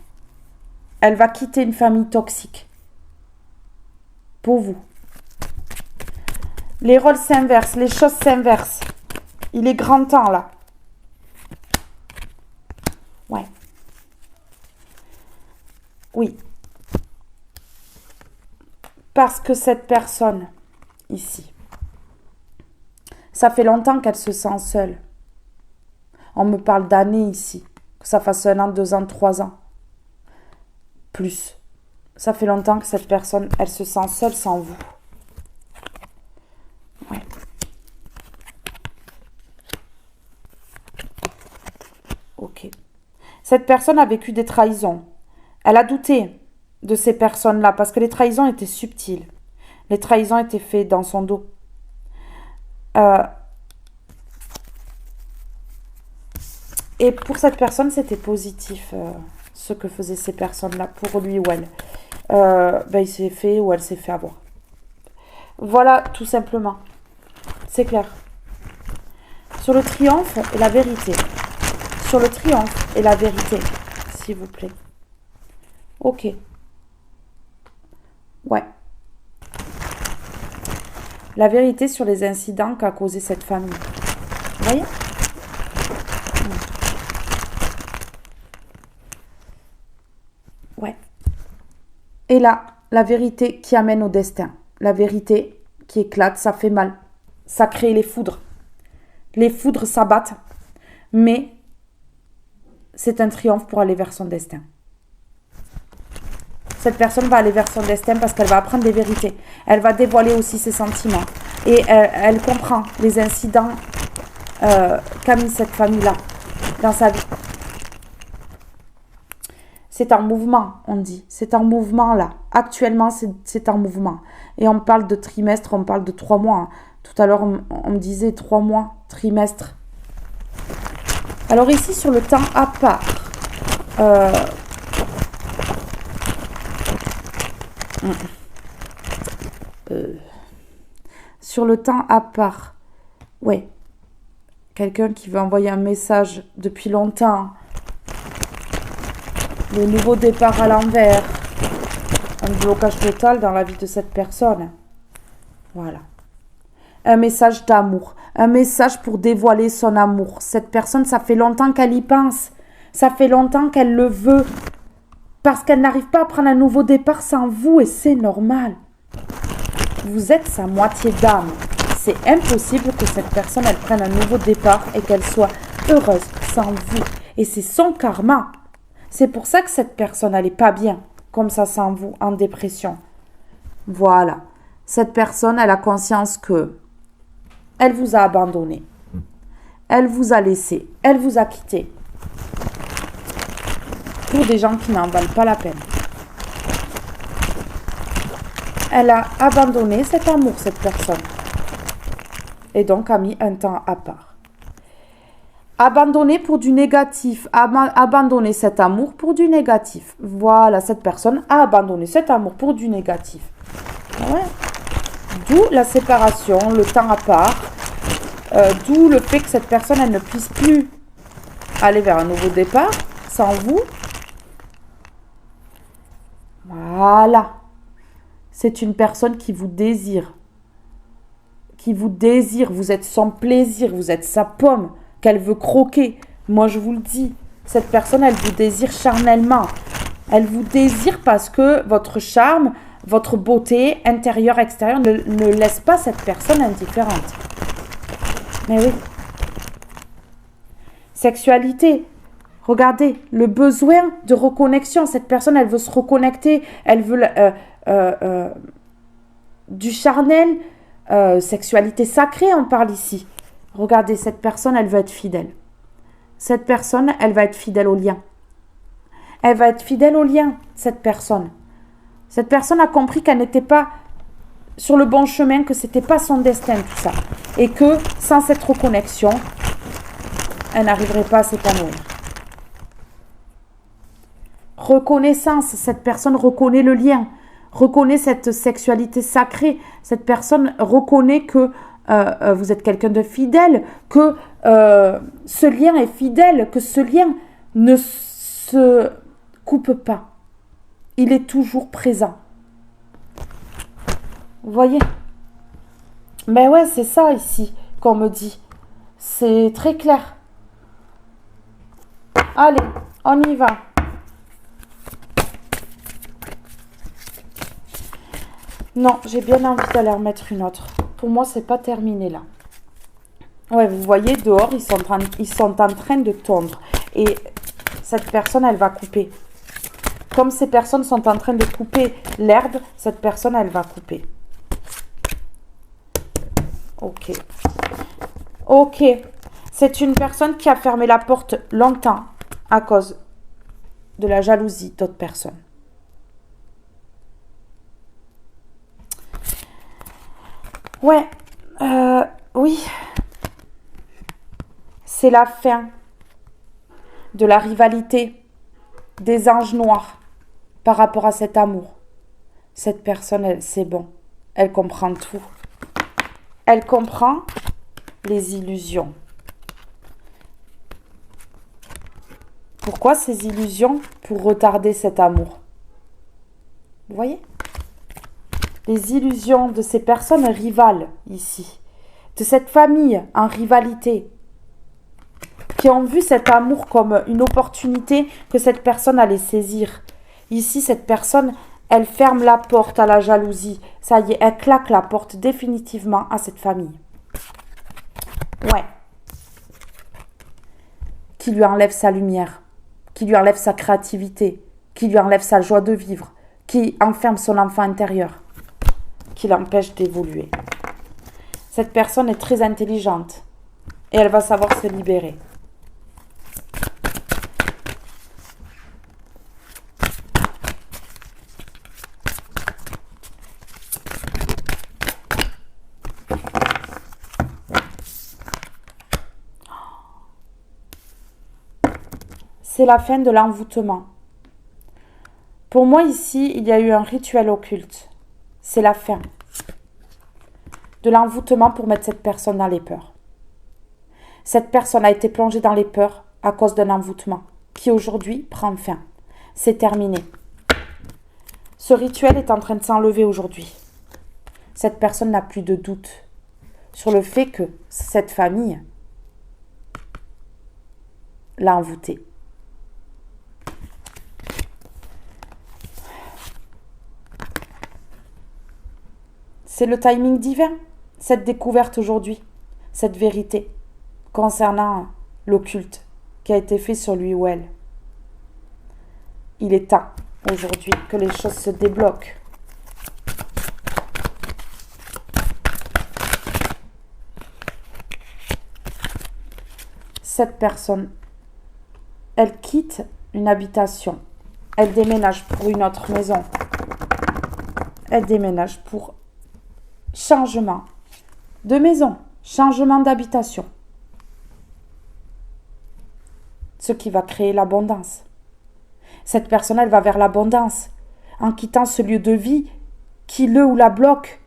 Elle va quitter une famille toxique. Pour vous. Les rôles s'inversent, les choses s'inversent. Il est grand temps, là. Ouais. Oui. Parce que cette personne, ici, ça fait longtemps qu'elle se sent seule. On me parle d'années ici. Que ça fasse 1 an, 2 ans, 3 ans. Plus. Ça fait longtemps que cette personne, elle se sent seule sans vous. Ouais. Ok. Cette personne a vécu des trahisons. Elle a douté de ces personnes-là parce que les trahisons étaient subtiles. Les trahisons étaient faites dans son dos. Et pour cette personne, c'était positif ce que faisaient ces personnes-là pour lui ou elle. Il s'est fait ou elle s'est fait avoir. Voilà, tout simplement. C'est clair. Sur le triomphe et la vérité. Sur le triomphe et la vérité, s'il vous plaît. Ok. Ouais. La vérité sur les incidents qu'a causé cette famille. Vous voyez ? Ouais. Et là, la vérité qui amène au destin. La vérité qui éclate, ça fait mal. Ça crée les foudres. Les foudres s'abattent. Mais c'est un triomphe pour aller vers son destin. Cette personne va aller vers son destin parce qu'elle va apprendre des vérités. Elle va dévoiler aussi ses sentiments. Et elle comprend les incidents qu'a mis cette famille-là dans sa vie. C'est en mouvement, on dit. C'est en mouvement, là. Actuellement, c'est en mouvement. Et on parle de trimestre, on parle de 3 mois. Tout à l'heure, on me disait 3 mois, trimestre. Alors ici, sur le temps à part, sur le temps à part, ouais, quelqu'un qui veut envoyer un message depuis longtemps, le nouveau départ à l'envers, un blocage total dans la vie de cette personne. Voilà. Un message d'amour, un message pour dévoiler son amour. Cette personne, ça fait longtemps qu'elle y pense, ça fait longtemps qu'elle le veut, parce qu'elle n'arrive pas à prendre un nouveau départ sans vous, et c'est normal. Vous êtes sa moitié d'âme. C'est impossible que cette personne, elle prenne un nouveau départ et qu'elle soit heureuse sans vous. Et c'est son karma. C'est pour ça que cette personne, elle n'est pas bien, comme ça sans vous, en dépression. Voilà. Cette personne, elle a conscience que elle vous a abandonné. Elle vous a laissé. Elle vous a quitté. Pour des gens qui n'en valent pas la peine. Elle a abandonné cet amour, cette personne. Et donc a mis un temps à part. Abandonner pour du négatif. Abandonner cet amour pour du négatif. Voilà, cette personne a abandonné cet amour pour du négatif. Ouais. D'où la séparation, le temps à part. D'où le fait que cette personne, elle ne puisse plus aller vers un nouveau départ sans vous. Voilà. C'est une personne qui vous désire. Qui vous désire. Vous êtes son plaisir. Vous êtes sa pomme qu'elle veut croquer. Moi, je vous le dis. Cette personne, elle vous désire charnellement. Elle vous désire parce que votre charme, votre beauté intérieure, extérieure ne laisse pas cette personne indifférente. Mais oui. Sexualité. Regardez, le besoin de reconnexion. Cette personne, elle veut se reconnecter. Elle veut du charnel. Sexualité sacrée, on parle ici. Regardez, cette personne, elle veut être fidèle. Cette personne, elle va être fidèle au lien. Elle va être fidèle au lien, cette personne. Cette personne a compris qu'elle n'était pas sur le bon chemin, que c'était pas son destin, tout ça. Et que sans cette reconnexion, elle n'arriverait pas à s'épanouir. Reconnaissance, cette personne reconnaît le lien, reconnaît cette sexualité sacrée. Cette personne reconnaît que vous êtes quelqu'un de fidèle, que ce lien est fidèle, que ce lien ne se coupe pas. Il est toujours présent. Vous voyez? Ben ouais, c'est ça ici qu'on me dit. C'est très clair. Allez, on y va. Non, j'ai bien envie d'aller en mettre une autre. Pour moi, c'est pas terminé là. Ouais, vous voyez, dehors, ils sont en train de tondre. Et cette personne, elle va couper. Comme ces personnes sont en train de couper l'herbe, cette personne, elle va couper. Ok. Ok. C'est une personne qui a fermé la porte longtemps à cause de la jalousie d'autres personnes. Ouais. Oui. C'est la fin de la rivalité des anges noirs par rapport à cet amour. Cette personne, elle, c'est bon. Elle comprend tout. Elle comprend les illusions. Pourquoi ces illusions? Pour retarder cet amour. Vous voyez? Les illusions de ces personnes rivales ici. De cette famille en rivalité. Qui ont vu cet amour comme une opportunité que cette personne allait saisir. Ici, cette personne, elle ferme la porte à la jalousie. Ça y est, elle claque la porte définitivement à cette famille. Ouais. Qui lui enlève sa lumière, qui lui enlève sa créativité, qui lui enlève sa joie de vivre, qui enferme son enfant intérieur, qui l'empêche d'évoluer. Cette personne est très intelligente et elle va savoir se libérer. C'est la fin de l'envoûtement. Pour moi, ici, il y a eu un rituel occulte. C'est la fin de l'envoûtement pour mettre cette personne dans les peurs. Cette personne a été plongée dans les peurs à cause d'un envoûtement qui aujourd'hui prend fin. C'est terminé. Ce rituel est en train de s'enlever aujourd'hui. Cette personne n'a plus de doute sur le fait que cette famille l'a envoûtée. C'est le timing divin, cette découverte aujourd'hui, cette vérité concernant l'occulte qui a été fait sur lui ou elle. Il est temps aujourd'hui que les choses se débloquent. Cette personne, elle quitte une habitation, elle déménage pour une autre maison, elle déménage pour changement de maison, changement d'habitation. Ce qui va créer l'abondance. Cette personne, elle va vers l'abondance en quittant ce lieu de vie qui le ou la bloque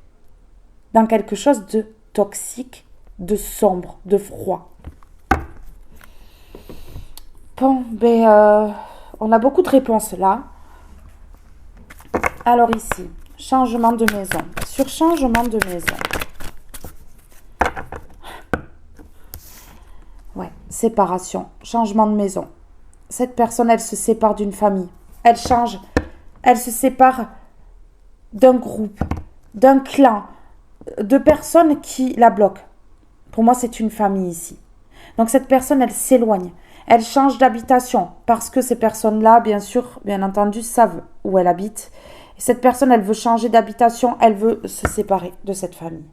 dans quelque chose de toxique, de sombre, de froid. Bon, on a beaucoup de réponses là. Alors ici, changement de maison. Sur changement de maison. Ouais, séparation, changement de maison. Cette personne, elle se sépare d'une famille. Elle change, elle se sépare d'un groupe, d'un clan, de personnes qui la bloquent. Pour moi, c'est une famille ici. Donc cette personne, elle s'éloigne. Elle change d'habitation parce que ces personnes-là, bien sûr, bien entendu, savent où elle habite. Et cette personne, elle veut changer d'habitation, elle veut se séparer de cette famille.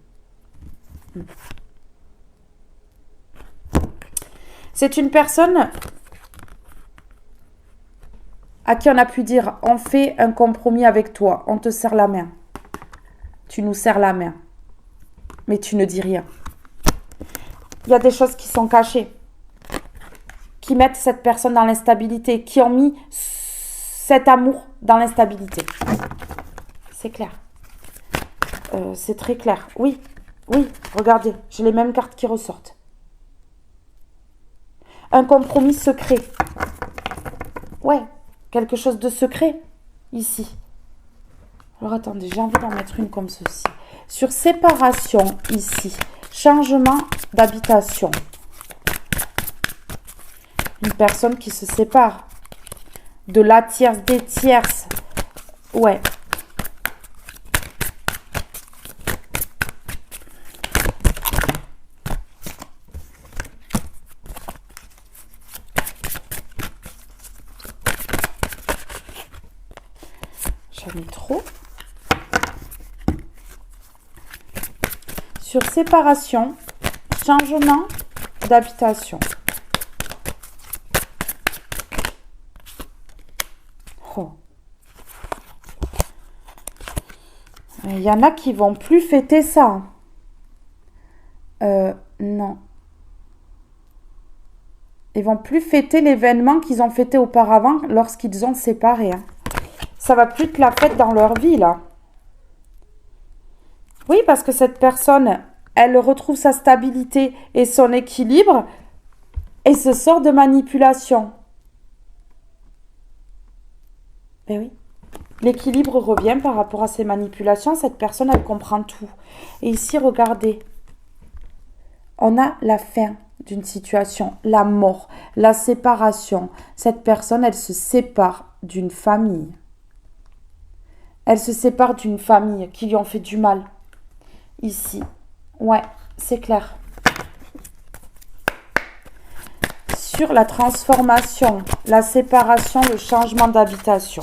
C'est une personne à qui on a pu dire, on fait un compromis avec toi, on te serre la main. Tu nous serres la main, mais tu ne dis rien. Il y a des choses qui sont cachées, qui mettent cette personne dans l'instabilité, qui ont mis cet amour dans l'instabilité. C'est clair. C'est très clair. Oui, oui, regardez, j'ai les mêmes cartes qui ressortent. Un compromis secret. Ouais, quelque chose de secret, ici. Alors attendez, j'ai envie d'en mettre une comme ceci. Sur séparation, ici. Changement d'habitation. Une personne qui se sépare. De la tierce, des tierces. Ouais. J'en ai trop. Sur séparation, changement d'habitation. Oh. Il y en a qui vont plus fêter ça. Non. Ils vont plus fêter l'événement qu'ils ont fêté auparavant lorsqu'ils ont séparé. Hein. Ça va plus être la fête dans leur vie, là. Oui, parce que cette personne, elle retrouve sa stabilité et son équilibre et se sort de manipulation. Ben oui. L'équilibre revient par rapport à ces manipulations. Cette personne, elle comprend tout. Et ici, regardez. On a la fin d'une situation, la mort, la séparation. Cette personne, elle se sépare d'une famille. Elle se sépare d'une famille qui lui ont fait du mal. Ici. Ouais, c'est clair. Sur la transformation, la séparation, le changement d'habitation.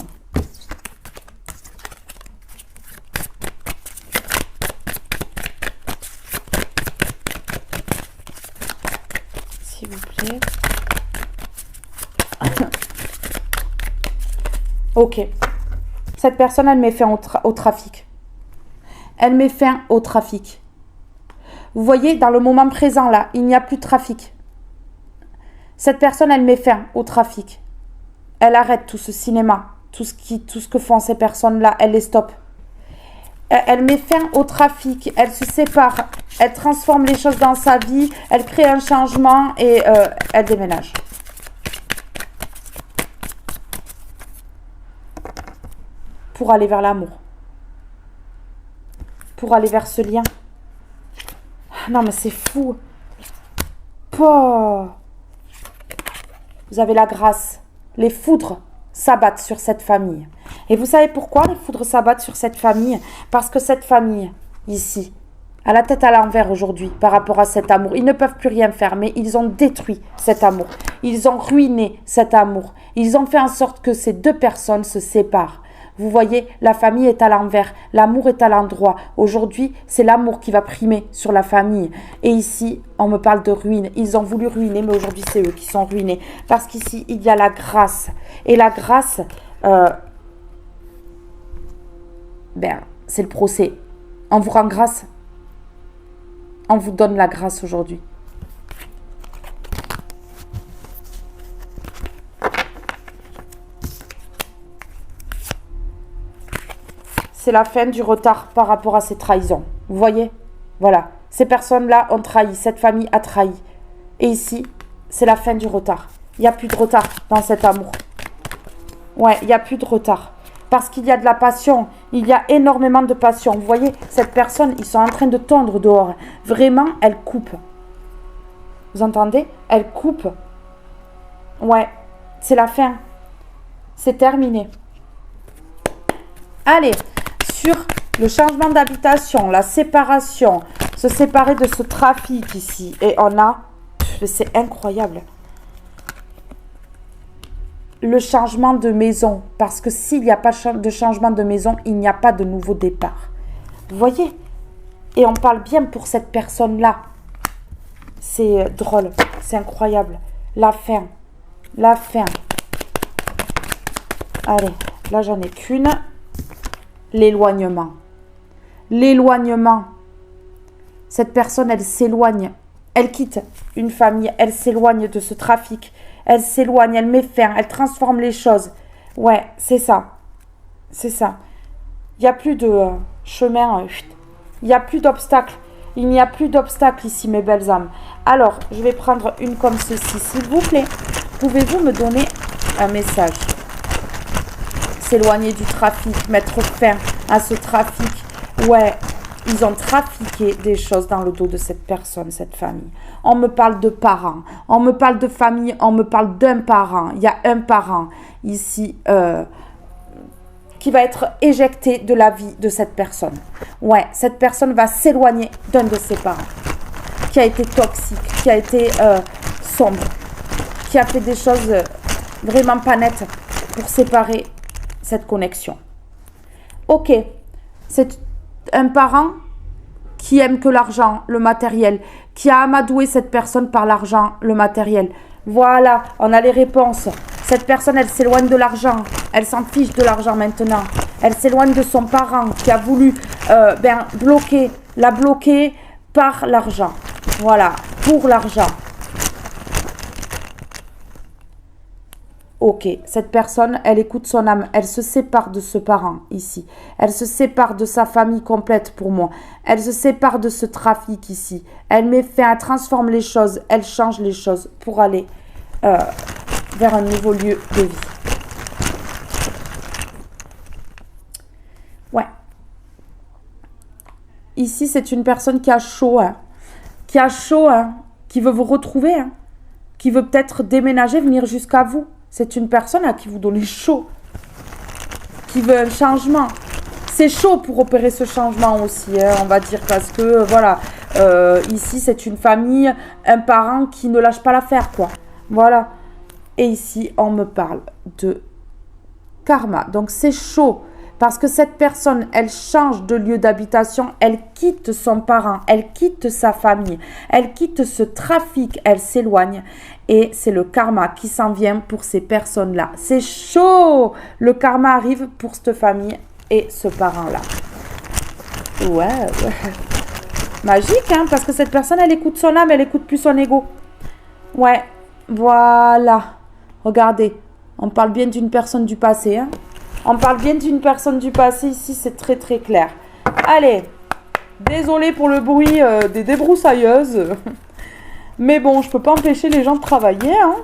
S'il vous plaît. Ok. Cette personne, elle met fin au trafic. Elle met fin au trafic. Vous voyez, dans le moment présent, là, il n'y a plus de trafic. Cette personne, elle met fin au trafic. Elle arrête tout ce cinéma, tout ce que font ces personnes-là, elle les stoppe. Elle met fin au trafic, elle se sépare, elle transforme les choses dans sa vie, elle crée un changement et elle déménage. Pour aller vers l'amour. Pour aller vers ce lien. Non, mais c'est fou. Oh. Vous avez la grâce. Les foudres s'abattent sur cette famille. Et vous savez pourquoi les foudres s'abattent sur cette famille? Parce que cette famille, ici, a la tête à l'envers aujourd'hui par rapport à cet amour. Ils ne peuvent plus rien faire, mais ils ont détruit cet amour. Ils ont ruiné cet amour. Ils ont fait en sorte que ces deux personnes se séparent. Vous voyez, la famille est à l'envers, l'amour est à l'endroit. Aujourd'hui, c'est l'amour qui va primer sur la famille. Et ici, on me parle de ruine. Ils ont voulu ruiner, mais aujourd'hui, c'est eux qui sont ruinés. Parce qu'ici, il y a la grâce. Et la grâce, c'est le procès. On vous rend grâce. On vous donne la grâce aujourd'hui. C'est la fin du retard par rapport à ces trahisons. Vous voyez? Voilà. Ces personnes-là ont trahi. Cette famille a trahi. Et ici, c'est la fin du retard. Il n'y a plus de retard dans cet amour. Ouais, il n'y a plus de retard. Parce qu'il y a de la passion. Il y a énormément de passion. Vous voyez, cette personne, ils sont en train de tondre dehors. Vraiment, elle coupe. Vous entendez? Elle coupe. Ouais, c'est la fin. C'est terminé. Allez, sur le changement d'habitation, la séparation, se séparer de ce trafic ici. Et on a, c'est incroyable, le changement de maison. Parce que s'il n'y a pas de changement de maison, il n'y a pas de nouveau départ. Vous voyez? Et on parle bien pour cette personne-là. C'est drôle, c'est incroyable. La fin, la fin. Allez, là j'en ai qu'une. L'éloignement. L'éloignement. Cette personne, elle s'éloigne. Elle quitte une famille, elle s'éloigne de ce trafic. Elle s'éloigne, elle met fin, elle transforme les choses. Ouais, c'est ça. C'est ça. Il n'y a plus de chemin. Il n'y a plus d'obstacles. Il n'y a plus d'obstacles ici, mes belles âmes. Alors, je vais prendre une comme ceci, s'il vous plaît. Pouvez-vous me donner un message? S'éloigner du trafic, mettre fin à ce trafic. Ouais, ils ont trafiqué des choses dans le dos de cette personne, cette famille. On me parle de parents, on me parle de famille, on me parle d'un parent. Il y a un parent ici qui va être éjecté de la vie de cette personne. Ouais, cette personne va s'éloigner d'un de ses parents qui a été toxique, qui a été sombre, qui a fait des choses vraiment pas nettes pour séparer cette connexion. Ok, c'est un parent qui aime que l'argent, le matériel, qui a amadoué cette personne par l'argent, le matériel. Voilà, on a les réponses. Cette personne, elle s'éloigne de l'argent. Elle s'en fiche de l'argent maintenant. Elle s'éloigne de son parent qui a voulu la bloquer par l'argent. Voilà, pour l'argent. Ok, cette personne, elle écoute son âme, elle se sépare de ce parent ici. Elle se sépare de sa famille complète pour moi. Elle se sépare de ce trafic ici. Elle met fin, elle transforme les choses, elle change les choses pour aller vers un nouveau lieu de vie. Ouais. Ici, c'est une personne qui a chaud, hein. Qui a chaud, hein. Qui veut vous retrouver, hein. Qui veut peut-être déménager, venir jusqu'à vous. C'est une personne à qui vous donnez chaud, qui veut un changement. C'est chaud pour opérer ce changement aussi, hein, on va dire, parce que, voilà, ici, c'est une famille, un parent qui ne lâche pas l'affaire, quoi. Voilà. Et ici, on me parle de karma. Donc, c'est chaud, parce que cette personne, elle change de lieu d'habitation, elle quitte son parent, elle quitte sa famille, elle quitte ce trafic, elle s'éloigne. Et c'est le karma qui s'en vient pour ces personnes-là. C'est chaud. Le karma arrive pour cette famille et ce parent-là. Ouais. Magique, hein, parce que cette personne, elle écoute son âme, elle écoute plus son ego. Ouais, voilà. Regardez, on parle bien d'une personne du passé. Hein. On parle bien d'une personne du passé. Ici, c'est très, très clair. Allez, désolé pour le bruit des débroussailleuses. Mais bon, je peux pas empêcher les gens de travailler, hein.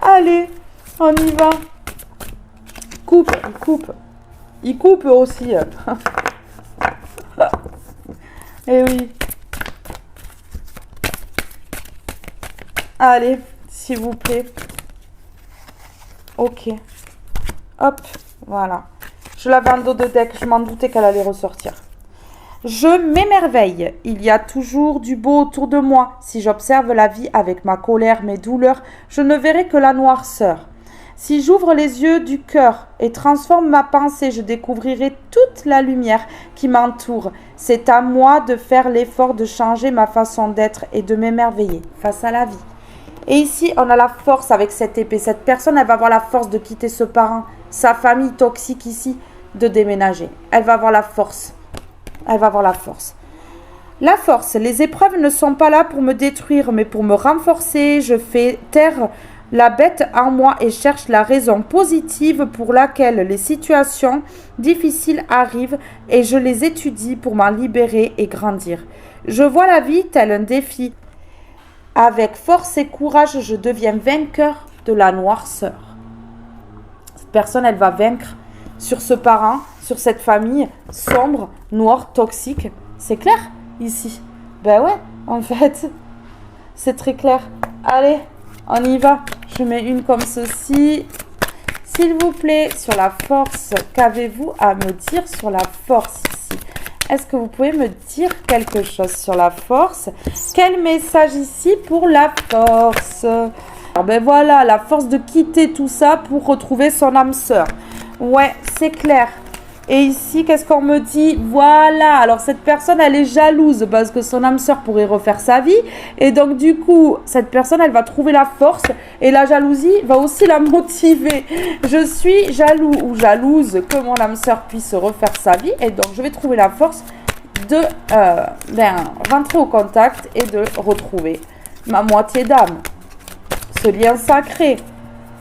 Allez, on y va. Coupe, il coupe. Il coupe aussi. Eh oui. Allez, s'il vous plaît. Ok. Hop, voilà. Je l'avais en dos de deck, je m'en doutais qu'elle allait ressortir. Je m'émerveille, il y a toujours du beau autour de moi. Si j'observe la vie avec ma colère, mes douleurs, je ne verrai que la noirceur. Si j'ouvre les yeux du cœur et transforme ma pensée, je découvrirai toute la lumière qui m'entoure. C'est à moi de faire l'effort de changer ma façon d'être et de m'émerveiller face à la vie. Et ici, on a la force avec cette épée. Cette personne, elle va avoir la force de quitter ce parent, sa famille toxique ici, de déménager. Elle va avoir la force. Elle va avoir la force. La force, les épreuves ne sont pas là pour me détruire, mais pour me renforcer. Je fais taire la bête en moi et cherche la raison positive pour laquelle les situations difficiles arrivent et je les étudie pour m'en libérer et grandir. Je vois la vie tel un défi. Avec force et courage, je deviens vainqueur de la noirceur. Cette personne, elle va vaincre sur ce parent, sur cette famille sombre, noire, toxique. C'est clair ici? Ben ouais, en fait, c'est très clair. Allez, on y va. Je mets une comme ceci. S'il vous plaît, sur la force, qu'avez-vous à me dire sur la force ici? Est-ce que vous pouvez me dire quelque chose sur la force? Quel message ici pour la force? Alors ben voilà, la force de quitter tout ça pour retrouver son âme sœur. Ouais, c'est clair. Et ici, qu'est-ce qu'on me dit? Voilà, alors cette personne, elle est jalouse parce que son âme sœur pourrait refaire sa vie. Et donc, du coup, cette personne, elle va trouver la force et la jalousie va aussi la motiver. Je suis jaloux ou jalouse que mon âme sœur puisse refaire sa vie. Et donc, je vais trouver la force de rentrer au contact et de retrouver ma moitié d'âme. Ce lien sacré.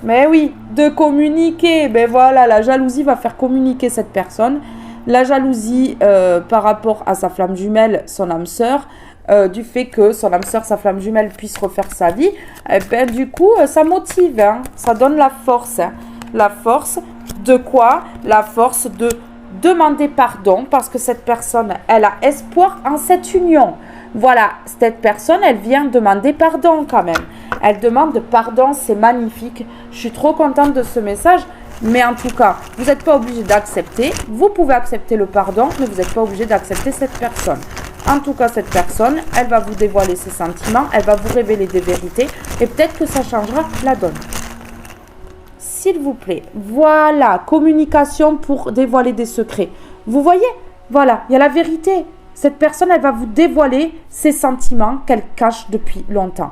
Mais oui, de communiquer. Ben voilà, la jalousie va faire communiquer cette personne. La jalousie par rapport à sa flamme jumelle, son âme sœur, du fait que son âme sœur, sa flamme jumelle puisse refaire sa vie, ben du coup, ça motive, hein, ça donne la force. Hein. La force de quoi? La force de demander pardon parce que cette personne, elle a espoir en cette union. Voilà, cette personne, elle vient demander pardon quand même. Elle demande pardon, c'est magnifique. Je suis trop contente de ce message. Mais en tout cas, vous n'êtes pas obligé d'accepter. Vous pouvez accepter le pardon, mais vous n'êtes pas obligé d'accepter cette personne. En tout cas, cette personne, elle va vous dévoiler ses sentiments, elle va vous révéler des vérités et peut-être que ça changera la donne. S'il vous plaît, voilà, communication pour dévoiler des secrets. Vous voyez? Voilà, il y a la vérité. Cette personne, elle va vous dévoiler ses sentiments qu'elle cache depuis longtemps.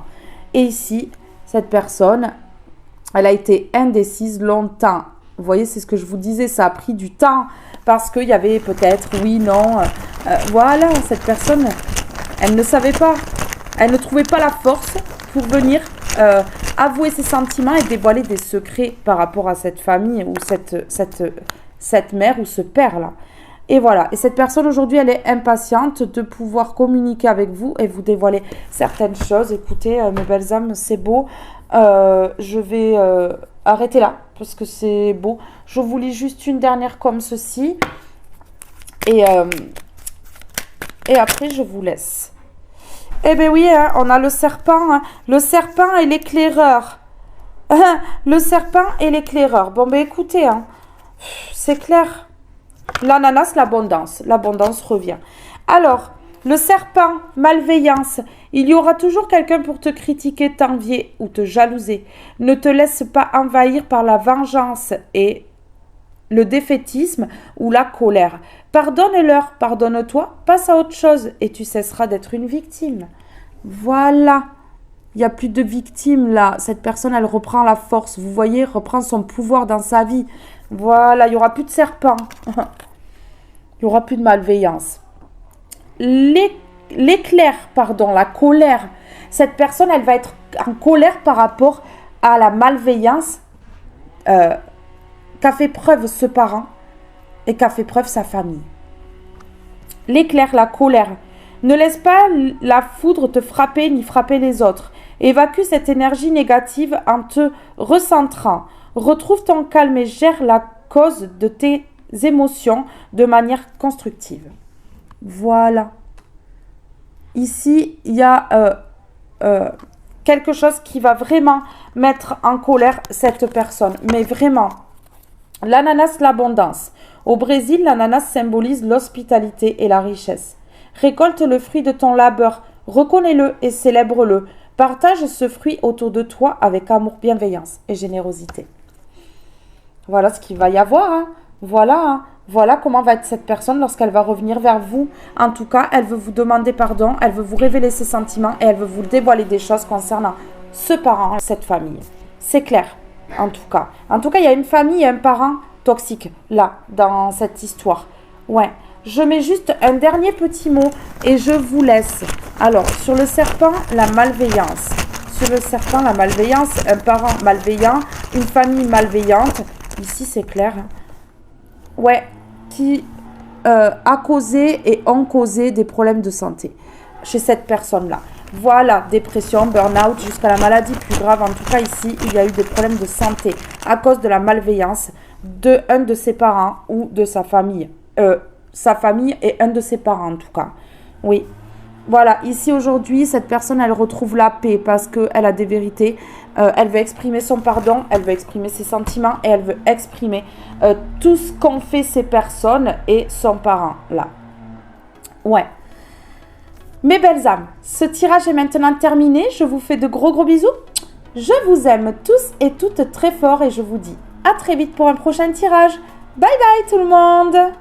Et ici, cette personne, elle a été indécise longtemps. Vous voyez, c'est ce que je vous disais, ça a pris du temps parce qu'il y avait peut-être oui, non. Voilà, cette personne, elle ne savait pas. Elle ne trouvait pas la force pour venir avouer ses sentiments et dévoiler des secrets par rapport à cette famille ou cette mère ou ce père-là. Et voilà, et cette personne aujourd'hui, elle est impatiente de pouvoir communiquer avec vous et vous dévoiler certaines choses. Écoutez, mes belles âmes, c'est beau. Je vais arrêter là, parce que c'est beau. Je vous lis juste une dernière comme ceci. Et après, je vous laisse. Eh bien oui, hein, on a le serpent. Hein. Le serpent et l'éclaireur. Le serpent et l'éclaireur. Bon, ben écoutez, hein, c'est clair. L'ananas, l'abondance. L'abondance revient. Alors, le serpent, malveillance. Il y aura toujours quelqu'un pour te critiquer, t'envier ou te jalouser. Ne te laisse pas envahir par la vengeance et le défaitisme ou la colère. Pardonne-leur, pardonne-toi, passe à autre chose et tu cesseras d'être une victime. Voilà. Il n'y a plus de victimes là. Cette personne, elle reprend la force. Vous voyez, reprend son pouvoir dans sa vie. Voilà, il n'y aura plus de serpent. Il n'y aura plus de malveillance. L'éclair, la colère. Cette personne, elle va être en colère par rapport à la malveillance qu'a fait preuve ce parent et qu'a fait preuve sa famille. L'éclair, la colère. Ne laisse pas la foudre te frapper ni frapper les autres. Évacue cette énergie négative en te recentrant. Retrouve ton calme et gère la cause de tes émotions de manière constructive. Voilà. Ici, il y a quelque chose qui va vraiment mettre en colère cette personne. Mais vraiment, l'ananas, l'abondance. Au Brésil, l'ananas symbolise l'hospitalité et la richesse. Récolte le fruit de ton labeur, reconnais-le et célèbre-le. Partage ce fruit autour de toi avec amour, bienveillance et générosité. Voilà ce qu'il va y avoir. Hein. Voilà, hein. Voilà comment va être cette personne lorsqu'elle va revenir vers vous. En tout cas, elle veut vous demander pardon, elle veut vous révéler ses sentiments et elle veut vous dévoiler des choses concernant ce parent, cette famille. C'est clair, en tout cas. En tout cas, il y a une famille et un parent toxique, là, dans cette histoire. Ouais, je mets juste un dernier petit mot et je vous laisse. Alors, sur le serpent, la malveillance. Sur le serpent, la malveillance, un parent malveillant, une famille malveillante. Ici, c'est clair. Ouais, qui a causé et ont causé des problèmes de santé chez cette personne-là. Voilà, dépression, burn-out, jusqu'à la maladie plus grave. En tout cas, ici, il y a eu des problèmes de santé à cause de la malveillance de un de ses parents ou de sa famille. Sa famille et un de ses parents, en tout cas. Oui. Voilà, ici, aujourd'hui, cette personne, elle retrouve la paix parce qu'elle a des vérités. Elle veut exprimer son pardon, elle veut exprimer ses sentiments et elle veut exprimer tout ce qu'ont fait ces personnes et son parent, là. Ouais. Mes belles âmes, ce tirage est maintenant terminé. Je vous fais de gros bisous. Je vous aime tous et toutes très fort et je vous dis à très vite pour un prochain tirage. Bye bye tout le monde!